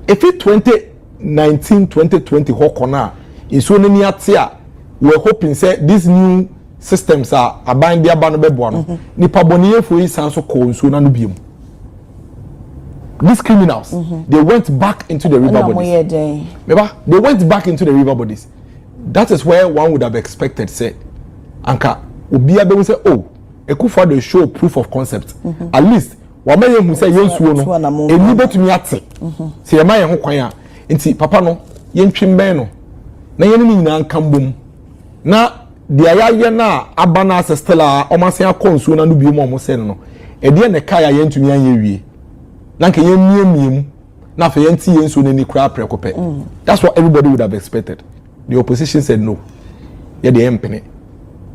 if it 2019 2020 hokona in so many atia we're hoping say these new systems are aban dia ba no bebo no nipa boniye fo yi san so ko nso na no biem. These criminals they went back into the river bodies. They went back into the river bodies. That is where one would have expected say anka obi abe say Akufo-Addo show proof of concept. At least wa maye hu say yensuo no eni betumi ate say maye ho kwan a nti papa no yentwemben no na yene ni nyina nkambom na dia ya na abana asestela omasen akonsuo na no biom omo no ede ne kaya yentumi anye wie na nka yemiem na fa yenti yensuo na ni kra prekope. That's what everybody would have expected. The opposition said no. Yeah, the empene.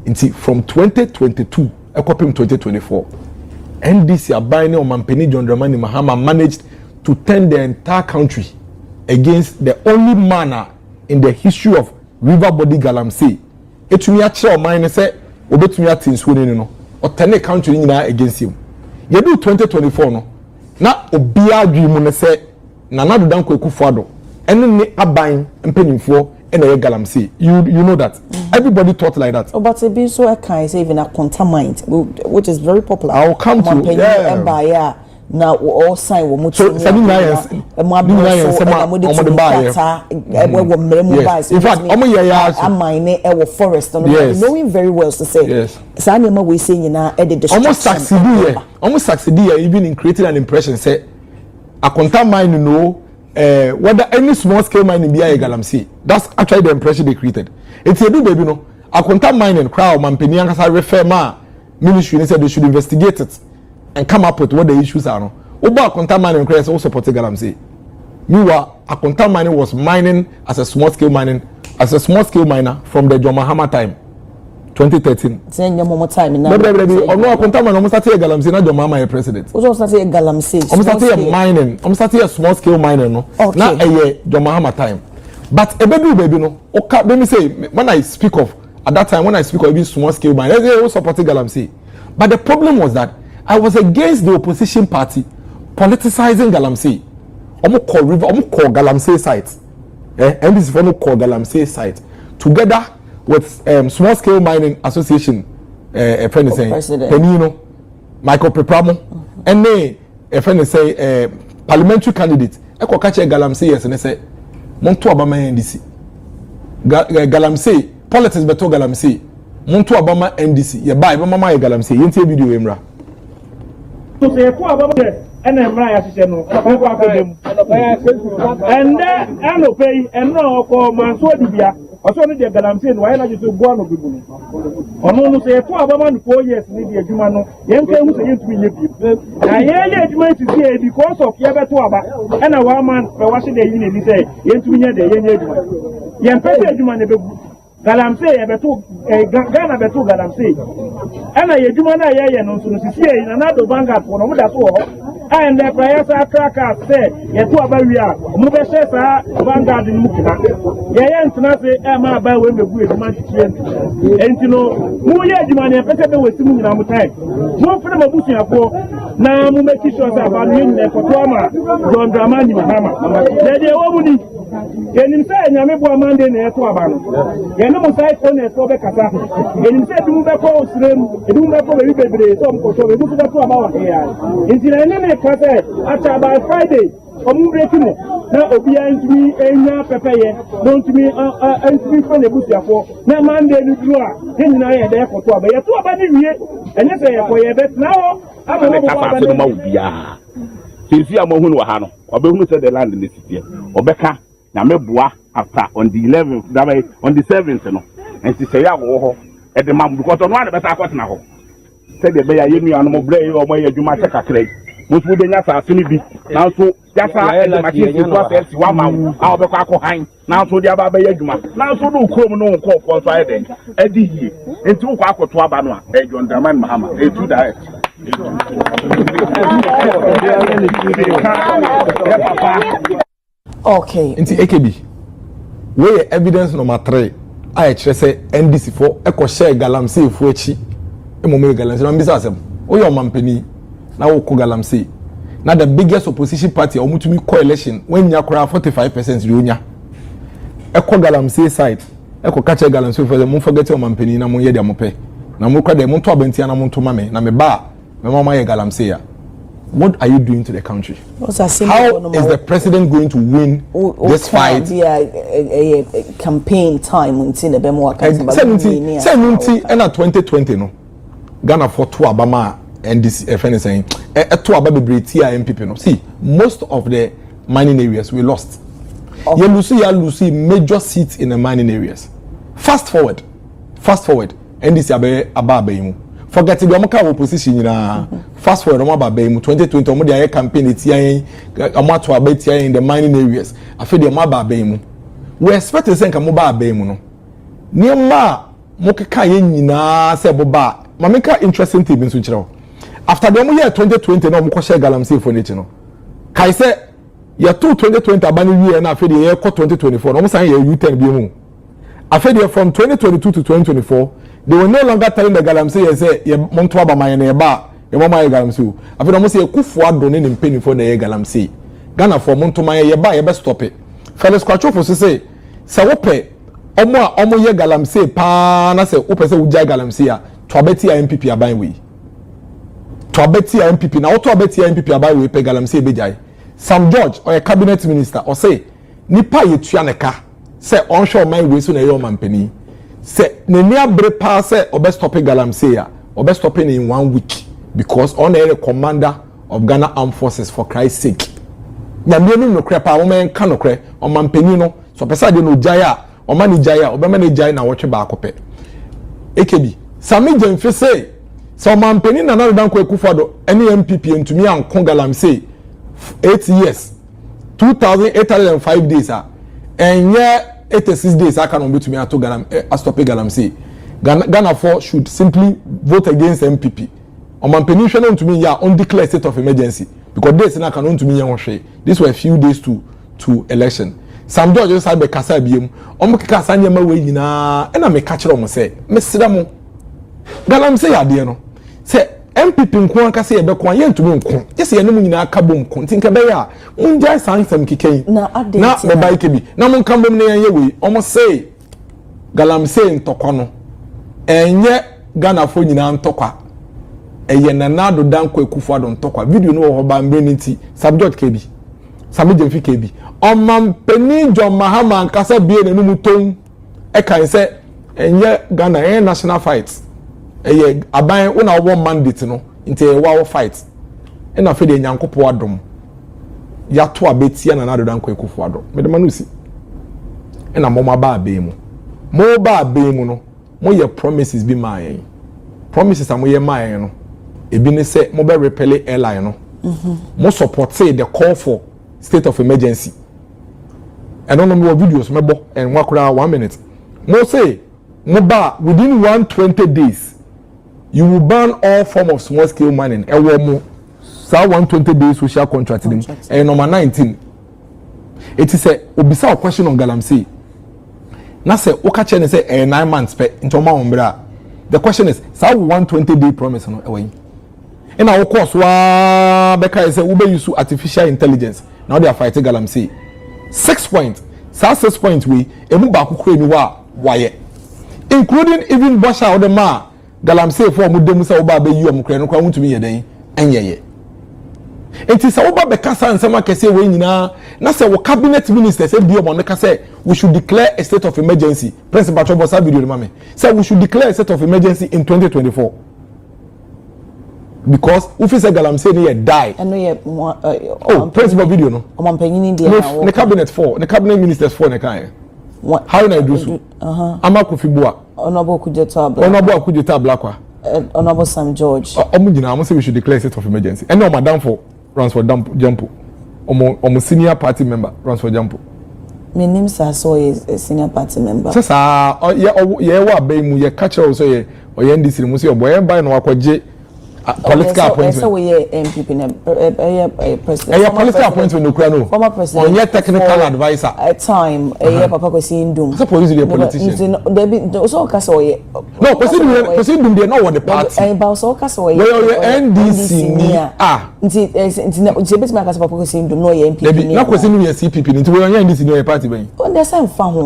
Nti from 2022 ekopim 2024 NDC abane o mampeni John Dramani Mahama managed to turn the entire country against the only manner in the history of river body galamsey. Etumi ache o man say obetumi atinsuo ni no o turn the country nyina against him. Ye do 2024 no na obia adwimu ne say Nana Danko Akufo-Addo ene ne aban mpenimfo ene ye galamsey. You know that. Everybody thought like that. But it be so a kind say even a contaminant which is very popular. I'll come to now all sign we much in fact forest knowing very well to say yes we saying almost succeed even in creating an impression say a contaminant whether any small scale mining be a galamsey. That's actually the impression they created. It's a do baby no a contaminant crowd mampeni ankasa refer ma ministry said they should investigate it and come up with what the issues are. No, Oba contaminant crowd also support galamsey. Meanwhile, a contaminant was mining as a small scale miner from the John Mahama time. 2013. Say more time now. Baby, or no, Contama, almost at galamsey, not your mama, president. Also, started galamsey. Almost at mining, almost at small scale mining, no. Okay. Not a year, your mama time. But a baby, no. Okay, let me say, when I speak of, at that time, when I speak of being small scale mining, they were supporting galamsey. But the problem was that I was against the opposition party politicizing galamsey. Almost call river, almost call galamsey site. And this is for no call galamsey site. Together with small scale mining association friend is saying Penino Michael Pepramo and a friend is say parliamentary candidate eko kache galamsey yes and say monto abama NDC galamsey politics beto galamsey monto abama NDC ye buy mama galamsey yenti video emra to say ko abama and emra ya hye no ko akodem and no pay and no ko manso dibia also no de galamsey no why na just go no bibu ono no say ko abama no 4 years ni de adwuma no yen kan hu say yentumi nye bi na yen adwuma ti say because of ye beto aba and one man pe wa se de yi ni say yentumi nye de yen adwuma yen pe adwuma ne bebu galamsey ye beto Ghana beto galamsey ana ye adwuma na ye no so no sisi na na do vanguard for no mo da so ho and the prayer crackers say ye to aba wi a mo be share sa vanguard ni mu kina ye ntena say e ma ba we mebu adwuma tie enti no mu ye adwuma ne pese be wesi mu nyina mo tai mo fere mabusu afo na mo make sure say aba no yin ko to ama don drama ni mama de wo mu ni yenim say nyame bo amande na to aba no ye no mo sai ko na to be kasa yenim say dum be ko osrem dum be ko be bebre so mo ko to be bu to aba wa ya enti na ne kasa acha by Friday omu breaking na obia ntumi enya pepeye no ntumi ntumi for na busiafo na Monday ni duru a nyina ye de ko to aba ye to aba ni wie enye say ye ko ye bet na ho aba no bo aba no ma obia sisi amohunu wa ha no obehunu say the land ni sitie obeka na meboa after on the 11th that way on the 7th no and she say ya wo ho e de mam because no one better akotena ho say de be ya yenu anu mo bre o mo ye adwuma che kakrai musu de nya sa sini bi na so ya sa e de machine to say si wa ma a obekwa akohan na so de aba be ya adwuma na so do krom no nko ko so aye den e di hie enti wo kwa akoto aba no a e John Dramani Mahama e tu direct okay nti AKB we evidence number 3 I chere say NDC for eko share galamsey fo echi emome galamsey na mbisa asem o yo mampani na wo ko galamsey na the biggest opposition party omutumi coalition when nya kora 45% ri onya eko galamsey side eko kache galamsey for them forget o mampani na mo ye dia mo pe na mo kwa de mo to abantia na mo to mame na me ba me mama ye galamsey ya. What are you doing to the country? How is the president going to win this fight? Campaign time until the Bemo 70 and 2020 no. Ghana for two Obama and this FN is saying two Obama NPP no. See, most of the mining areas we lost. You lose major seats in the mining areas. Fast forward, and this ababe. Forget the Amaka opposition fast forward about 2020 omo dey campaign etian amato abetia in the mining areas afi dey maba bemu we expect say nka mo ba bemu no niema mo keka ye nyina se boba mameka interesting thing so kire after the year 2020 na mo ko share galamsey for neti no kai say ye to 2020 abani wie na afi dey ye ko 2024 no mo san ye U10 bi mu afi dey from 2022 to 2024 they were no longer telling the galamsey say ye monto abama ye ba ye mama ye galamsey after no say kufu adone ne mpeni for na ye galamsey Ghana for monto man ye ba ye be stop it Felix Kwacho for say wope omo ye galamsey pa na say wope say uja galamsey a to abeti NPP aban we to abeti NPP na to abeti NPP aban we pe galamsey be jai Sam George or a cabinet minister or say nipa ye tua ne ka say onshore man we so na ye o mampani say nenia bre pa say obe stop galamsey a obe stop in 1 week because on the commander of Ghana Armed Forces for Christ's sake na mienu no krepa wo men ka no kre o mampani no so pesa de no jaya o mani jaya obe mani jaya na wotwe ba akopɛ AKB sami jemfe say so mampani na na dan ko ekufado ene NPP ntumi ankon galamsey 8 years 2805 days a enye 86 days aka no betumi ato galam stop galamsey Ghana for should simply vote against MPP. Omampeni hwe no ntumi ya on declare state of emergency because days na kan ntumi ya hwe. This were a few days to election. Sam George say be kasa biem. Omo keka sa nyama we nyina e na me ka kire omo say mesira mo. Galamsey ade no. Say MPP nko aka say e be kon ye ntumi nko. Yesi ye no nyina aka bom nko. Tinka be ya unjai sansam kikei. Na be bai kebi. Na mo kan bom ne ye we. Omo say Galamsey ntokwa no. Enye Ghana fo nyina ntokwa. Eye nanado danko ekufu adon ntokwa. Video no ho ba mbre nti subject kebi. Sami Jemfi kebi. Omampeni John Mahama nkasa bie ne numu ton e kan se enye Ghana national fight eye aban una wo mandate no nti e wa fight e na fe de nyankopo adom ya to abetia na nado danko ekufu adom me de manusi e na mo ma ba abe mu no mo ye promises bi ma yen promises am ye ma yen no ebi ne se mo be repel airline no mo support say the call for state of emergency. I don't know more videos, and 1 minute. Mo say, Moba, within 120 days, you will ban all form of small scale mining. And 120 days social contract. And number 19, it is a obisa question on Galamsey. Na say, Okache ne say 9 months pe into my umbra. The question is, so 120-day promise no away. And of course, Becca is a Uber use artificial intelligence. Now they are fighting Galamsey. 6 points. 6 points we emuba kukwe ni why including even Basha or the ma Galamsey for mudemu sa oba be yu amukre no kwa ntumi yeden enyeye. Enti sa oba be kasa nsema kese we nyina na se wo cabinet ministers e bi omo ne kase we should declare a state of emergency. Principal Chobosa video mame say we should declare a state of emergency in 2024. Because if say Galamsey ne die and no principal video no omampanyini dia na the cabinet 4 the cabinet ministers 4 ne kan how na do so amakofibua onobo kujeta blakwa onobo Sam George omugina am say we should declare state of emergency and no madam for runs for jump omo senior party member runs for jump my name so is a senior party member sasa ye wa bay mu ye catch also ye NDC mu say oboye buy no akwaje political appointment. So we MPP president. Political appointment no no. Former president. On your technical advisor. At time, Papa Kwesi Ndum. So police the politician. There so kasa oye. No, Kwesi Ndum dey not want the party. But so kasa oye. NDC ni nti beti ma kasa Papa Kwesi Ndum no ye MPP ni. Na Kwesi Ndum ye CPP nti we on NDC no ye party ben. On dey say mfa ho.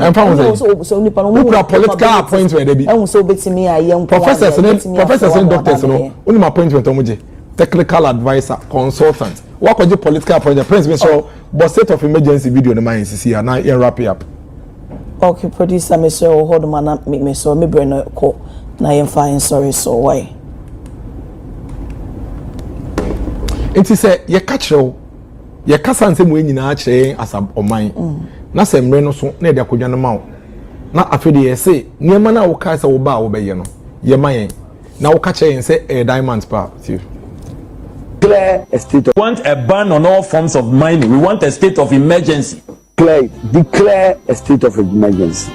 So nipa no who political appointment dey be. E so beti me aye professors and doctors no. Only technical advisor, consultant. What could you political appointment? Prince Minister, but state of emergency video the man is here. Now you wrap it up. Okay, producer, me so hold the man make me so me brain call. Now I'm fine. Sorry, so why? It is a ye catch ye kasa nsem we nyina akyere asab oman. Na se mre no so na de akodwa no ma. Na afede ye say niema na wo ka se wo ba wo be ye no. Ye man now catch and say a diamond power. Declare a state. We want a ban on all forms of mining. We want a state of emergency. Declare a state of emergency.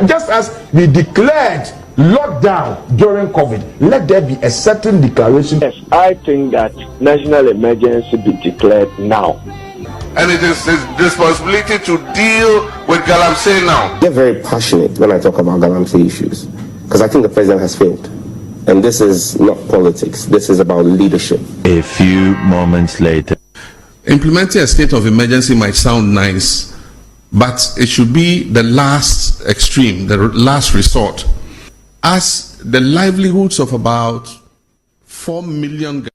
Just as we declared lockdown during COVID, let there be a certain declaration. Yes, I think that national emergency be declared now. And it is his responsibility to deal with Galamsey now. They're very passionate when I talk about Galamsey issues because I think the president has failed. And this is not politics. This is about leadership. A few moments later. Implementing a state of emergency might sound nice, but it should be the last extreme, the last resort. As the livelihoods of about 4 million.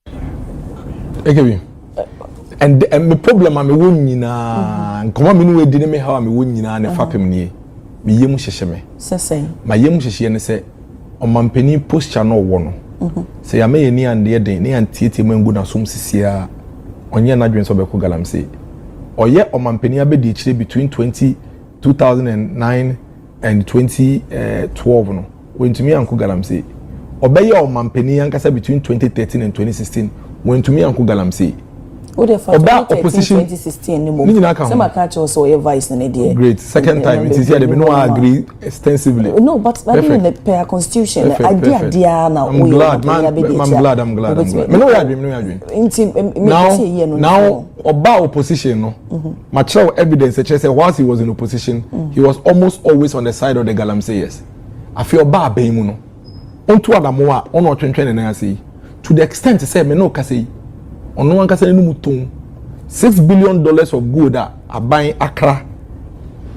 Okay. And the problem I'm winning na come on we didn't me how I'm winning na ne fapem nie. Me yemu hyehye me. My yemu hyehye ne say omampeni posture no wo no se ya me ni ande den ne antieti mu ngu na som sisia onye na dwen so be ko Galamsey oye omampeni abedi chire between 2009 and 2012 no wentumi anko Galamsey obeye omampeni ankasa between 2013 and 2016 wentumi anko Galamsey Oba opposition 2016 ni mo. Some catch also a vice in the great second time it is here they no agree extensively. No, but that in the per constitution idea dia na I'm glad. Me no agree. Now Oba opposition no. Material evidence say whilst he was in opposition, he was almost always on the side of the galamseyers. I feel Oba abemu no. Onto Adamu a ono twentwen na say to the extent say me no ka say ono wan ka say no muton $6 billion of gold a buying Accra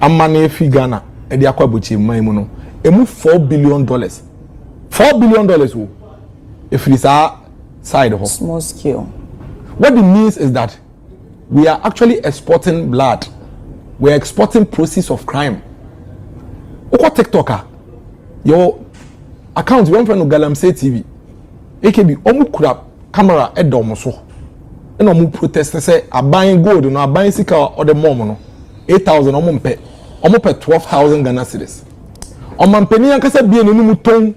amane fi Ghana e de akwa bochi man mu no emu $4 billion $4 billion wo if it is our side of small scale. What it means is that we are actually exporting blood. We are exporting proceeds of crime. Oko TikToker your account one friend of Galamsey TV AKB omu kura camera e do mo so e no mu protest say aban gold no aban sika or the mom no 8,000 omu mpe 12,000 Ghana cedis oman peni ankasa bie no mu ton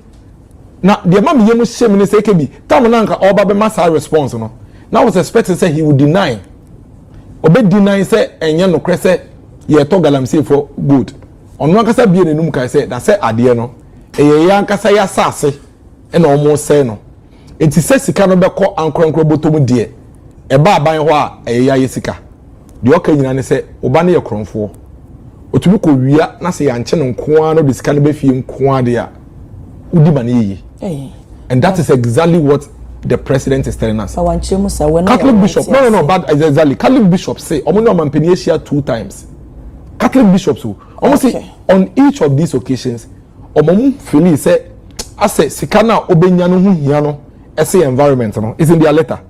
na de ma me yemu shame ni say AKB tam na anka oba be massa response no now I was expecting say he would deny deny say enye no kre say ye to Galamsey for good onu ankasa bie no mu kai say na say ade no eye yankasa ya sase na omo say no enti se sika no beko ankronkro botom de e ba aban ho a eye ya sika de oka nyina ne se oba ne ye kronfo otumi ko wia na se yanche no nkoa no de sika no be fie nkoa de a udi ba ne yi and that is exactly what the president is telling us. Catholic bishop no bad exactly Catholic bishop say omo no mampeni Asia 2 times Catholic bishops who almost say on each of these occasions omo feel say ase sika na obenya no hu hia no ese environment no is in their letter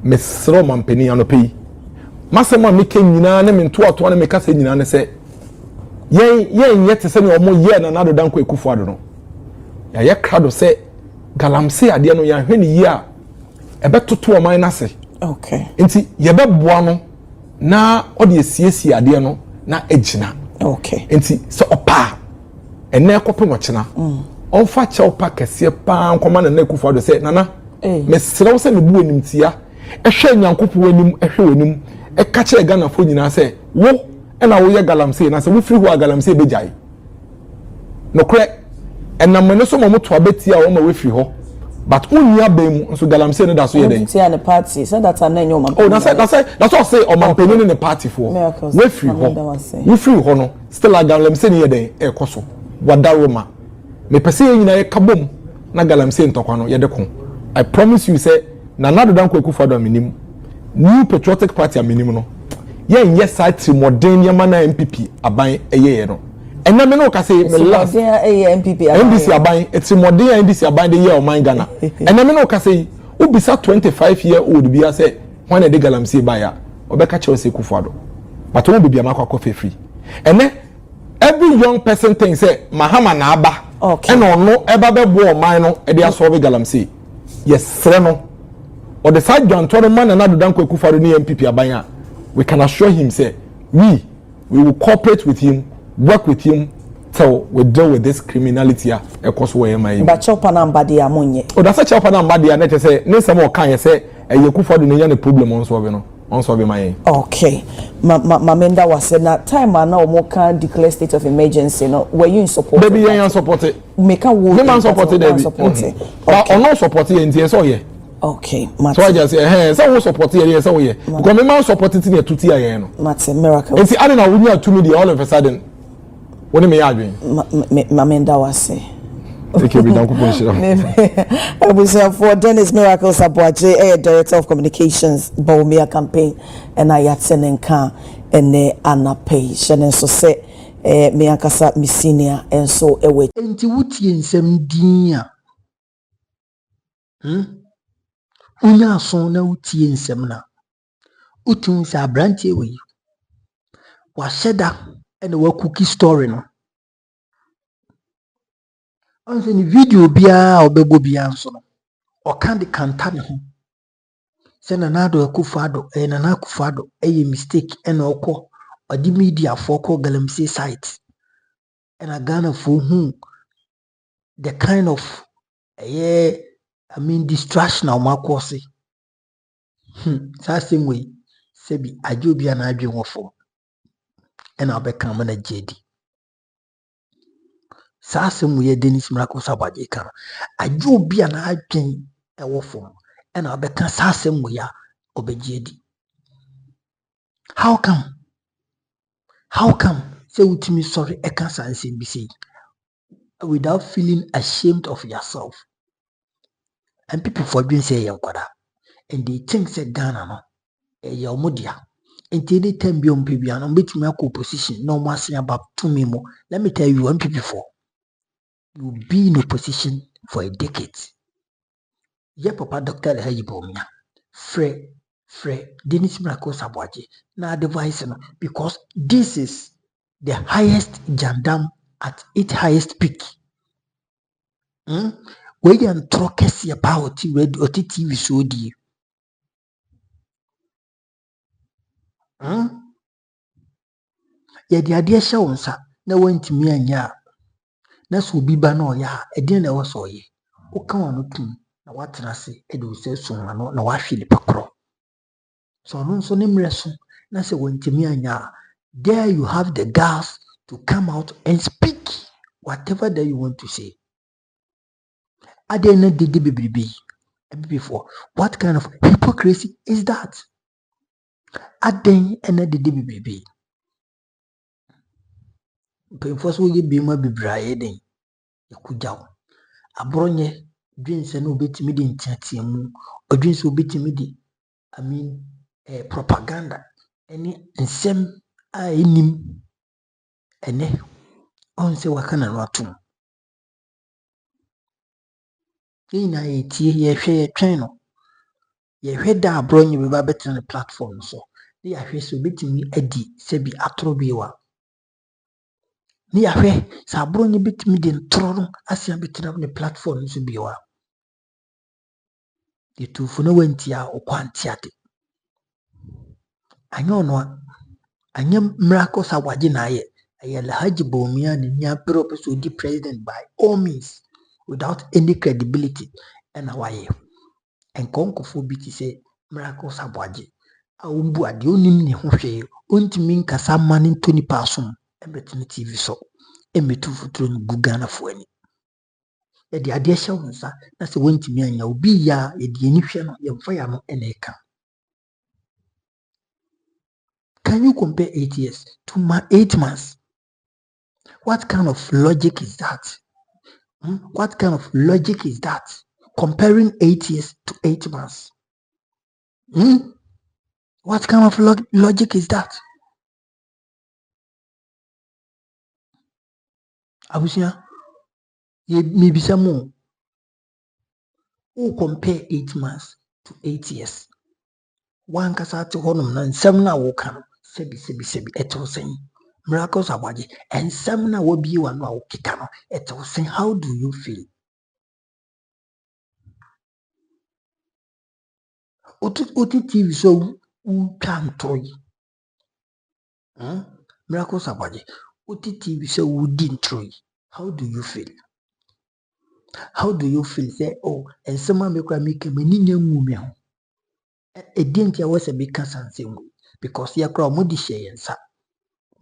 mesro mampeni anopi masema meke nyina na mento ato na meka se nyina ne se yen yete se ne omo ye na nado danko ekufu ado no ya ye krado se Galamsey ade no ya hwene yi a ebetoto o man na se okay enti ye beboa no na ode esiesie ade no na ejina okay enti se opa ene ekope no chena onfa chew pa kese pa nkoma na ekufu ado se nana mesrew se me bu onim tia ehwe nyankopo onim ehwe onim e ka kire Ghana fo nyina se wo na wo ye Galamsey na se wo firi ho Galamsey bejai no kre enamene so moto abeti a wo ma we firi ho but unya bem so Galamsey no da so ye den tia ne party so that na nyo ma that's all say o man penin ne party for we firi ho we firi ho no still Galamsey ne ye den e koso wadaroma me pese ye nyina ye kabom na Galamsey ntokwa no ye de ko I promise you say na nado danko ekufado aminim new patriotic party aminim no ye nye side trimodern ye na NPP aban eye no ena me no ka say me last NPP NDC aban trimodern NDC aban de ye o man Ghana ena me no ka say ubisa 25-year-old bia say when de Galamsey baya obeka che ose ekufado but won bibia makwa free ene every young person think say mahama na aba okay ena ono eba be bo o man no e de aso be Galamsey yes no or the side John Toreman and Adanko Kufaro ni NPP abanya we can assure him say we will cooperate with him, work with him till we deal with this criminality across where my but chopa na mbadi amonye oh that's a chopa na mbadi na say ne some kan say e Kufaro ni any problem on so no on so be my okay mamenda was na time na omo can declare state of emergency no were you in support baby you support it make a wo man support it but on no support it in so here okay so I just say so we support it so here because me man support it in 2 year no Mate Miracle and see I don't know we need 2 million all of a sudden what me adwin mamenda was take you be down ko I was for Dennis Miracle Aboagye, Director of Communications, Baumia campaign, and I at Senenka and Anapay. Shannon so say me ankasa mi senior and so away. Enti wuti ensem dinya. Unya so na wuti ensem na. Utun sa branche we. Wa sheda and wa cookie story no. Onse ni video bia obebo bia nso no o kan de kanta ne ho se na nado akufado na na akufado mistake na okọ odi media for call Galamsey site na Ghana for who the kind of distraction o makọ se Saa same way sebi adwo bia na adwen wo fo ena obeka ma na jedi saa same way Dennis Miracle Aboagye kan adwo bia na adwen e wo fo ena obeka saa same way a obejedi. How come say utimi sorry e kan san nsem bi say without feeling ashamed of yourself? And people for doing say yankwada and they think say Ghana no e ya omodia. And any time be on PB and between my opposition, no more saying about 2 memo. Let me tell you, NPP for you be in opposition for a decade. Yeah, Papa Dr. Hajibomia, Frey, Dennis Miracle Aboagye, now advice because this is the highest jandam at its highest peak. Where you and trokesi about TV so dear. Yeah, the idea shows na wantimi anya na so obi ba na oya eden na woso ye wo ka wano tum na watena se e do se so ano na wahwe ni pakro so no so ne mreso na se wantimi anya. There you have the gas to come out and speak whatever that you want to say. Aden na dede bebrebe before. What kind of hypocrisy is that? Aden na dede bebrebe mpemfoso ye bema bebraye den yakujaw abronye dwense no betimi de ntiatiamu odwense obetimi de propaganda any nsem a enim ene on se wakana no atum ina etie ye hwe twen no ye hwe da abronye be ba betre platform so ne ya hwe so betimi adi se bi atoro biwa ne ya hwe sa abronye betimi de ntoro no asia betre ne platform so biwa de tufu no wantia okwantiate anyo anya Miracle Aboagye na aye Alhaji Bawumia ne nya pero person di president by all means without any credibility and why and konkofo bi ti say Miracle Aboagye a umbu ade onim ne ho hwe ontimi nkasa mane ntoni pasom ebetini TV so emetu futuro ni Ghana fo ani e de ade hye wonsa na se wontimi anya obi ya e de ani hwe no ye mfa ya no eneka. Can you compare 8 years to 8 months? What kind of logic is that? What kind of logic is that? Comparing 8 years to 8 months. What kind of logic is that? Abusia, maybe some more. Who compare 8 months to 8 years? One kasa to honum na nsem na wo kan sebi eto sen. Miracle Aboagye and nsem na wo bi wa no a wo keka no eto sen. How do you feel? Oti TV so u kan toy. Miracle Aboagye oti TV so u din troy. How do you feel? How do you feel? Say, oh, and someone make me nyamu me ho. E didn't was a big cancer because ya crowd modi share and sa.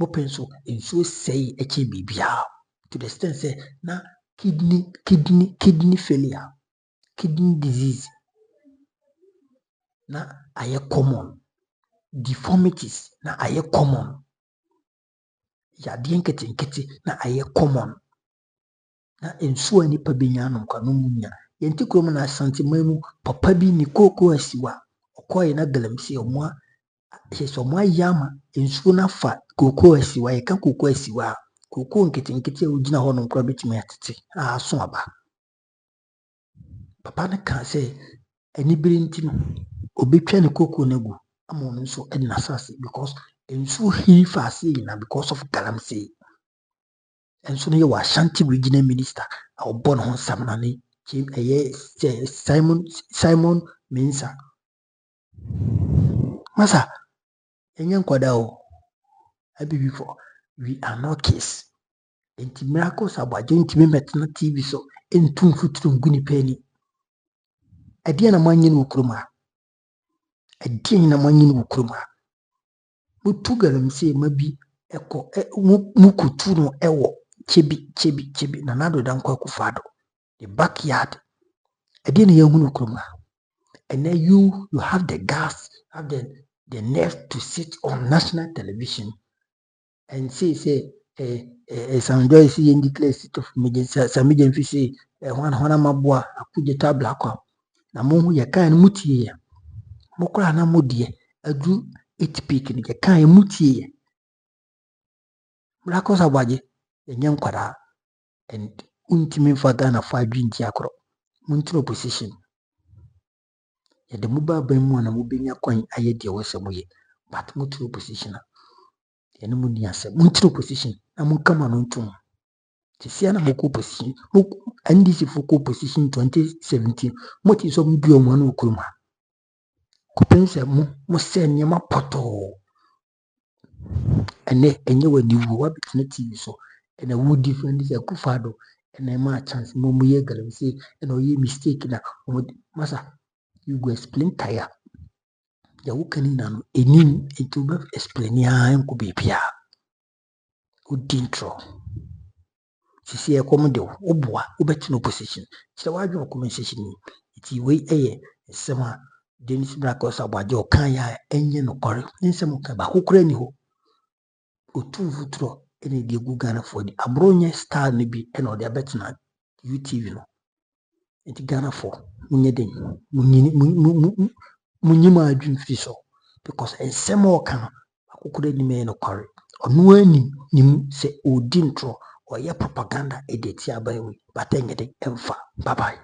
Mopenso and so say a bibia to the extent say na kidney failure, kidney disease. Na aye common. Deformities na aye common. Ya dienketi na aye common. Na enso ani pa benyano kwa no munya yenti krom na asantemamu papa bi ni koko asiwa okoye na galamsey omwa yeso omwa yama enso na fa koko asiwa ye ka koko asiwa koko nketi ogina ho no nkra betimi atete aso aba papa na kan say ani biri nti no obetwa ne koko na gu ama no nso e na sase because enso hi fa ase na because of galamsey. And so you were Shanti regional minister or born on Samnani Simon Mensa. Masa, and young Quadao, I be before we are not case. And the Miracles Aboagye to me metna TV so in 2 foot from Guni Penny. A dear man in Ukruma. ɛdeɛn na moanyi no wɔ kurom ha motu galamsey ma bi ɛkɔ mukutu no ɛwɔ chebi na Nana Dankwa Akufo-Addo the backyard ɛdeɛn na yɛahu no kurom ha and then you have the gas, have the nerve to sit on national television and say some joy see in declare state of emergency. Some emergency say one mabua akujeta black up. Na mo ya kan mutie ya. Mo kra na modie adu 8 peak ni ya kan mutie ya. Miracle Aboagye enye nkwada and untimi faga na fa adwinti akro. Muntino opposition. Ya de muba ban mu na mubenya kwan aye de wo se moye. But muntino opposition. Ya no muni ase. Muntino opposition na munkama no ntum. Tisiana moko position, NDC foko position 2017. Moti so mbi o manu okuruma. Kupense mo se nyema poto. Ene enye wani wo wa bitna TV so. Ene wo defend this Akufo-Addo. Ene ma chance mo ye galamsey ene o ye mistake na masa you go explain tire. Ya wo kani na no enim etu be explain ya enko bibia. O dintro. Sisi e kom de oboa obeti no position kire wadwe comment section ni iti we eye sema Dennis Miracle Aboagye o kan ya enye no kore nsem ka ba kokora ni ho otu futuro ene de gu Ghana for di abronye star ne bi ene o de abeti na UTV no enti Ghana for munye den munyi ma adwin firi so because ensem o kan kokora ni me no kore onu ani nim se odi ntro or your propaganda editia by we, but then get it. Bye bye.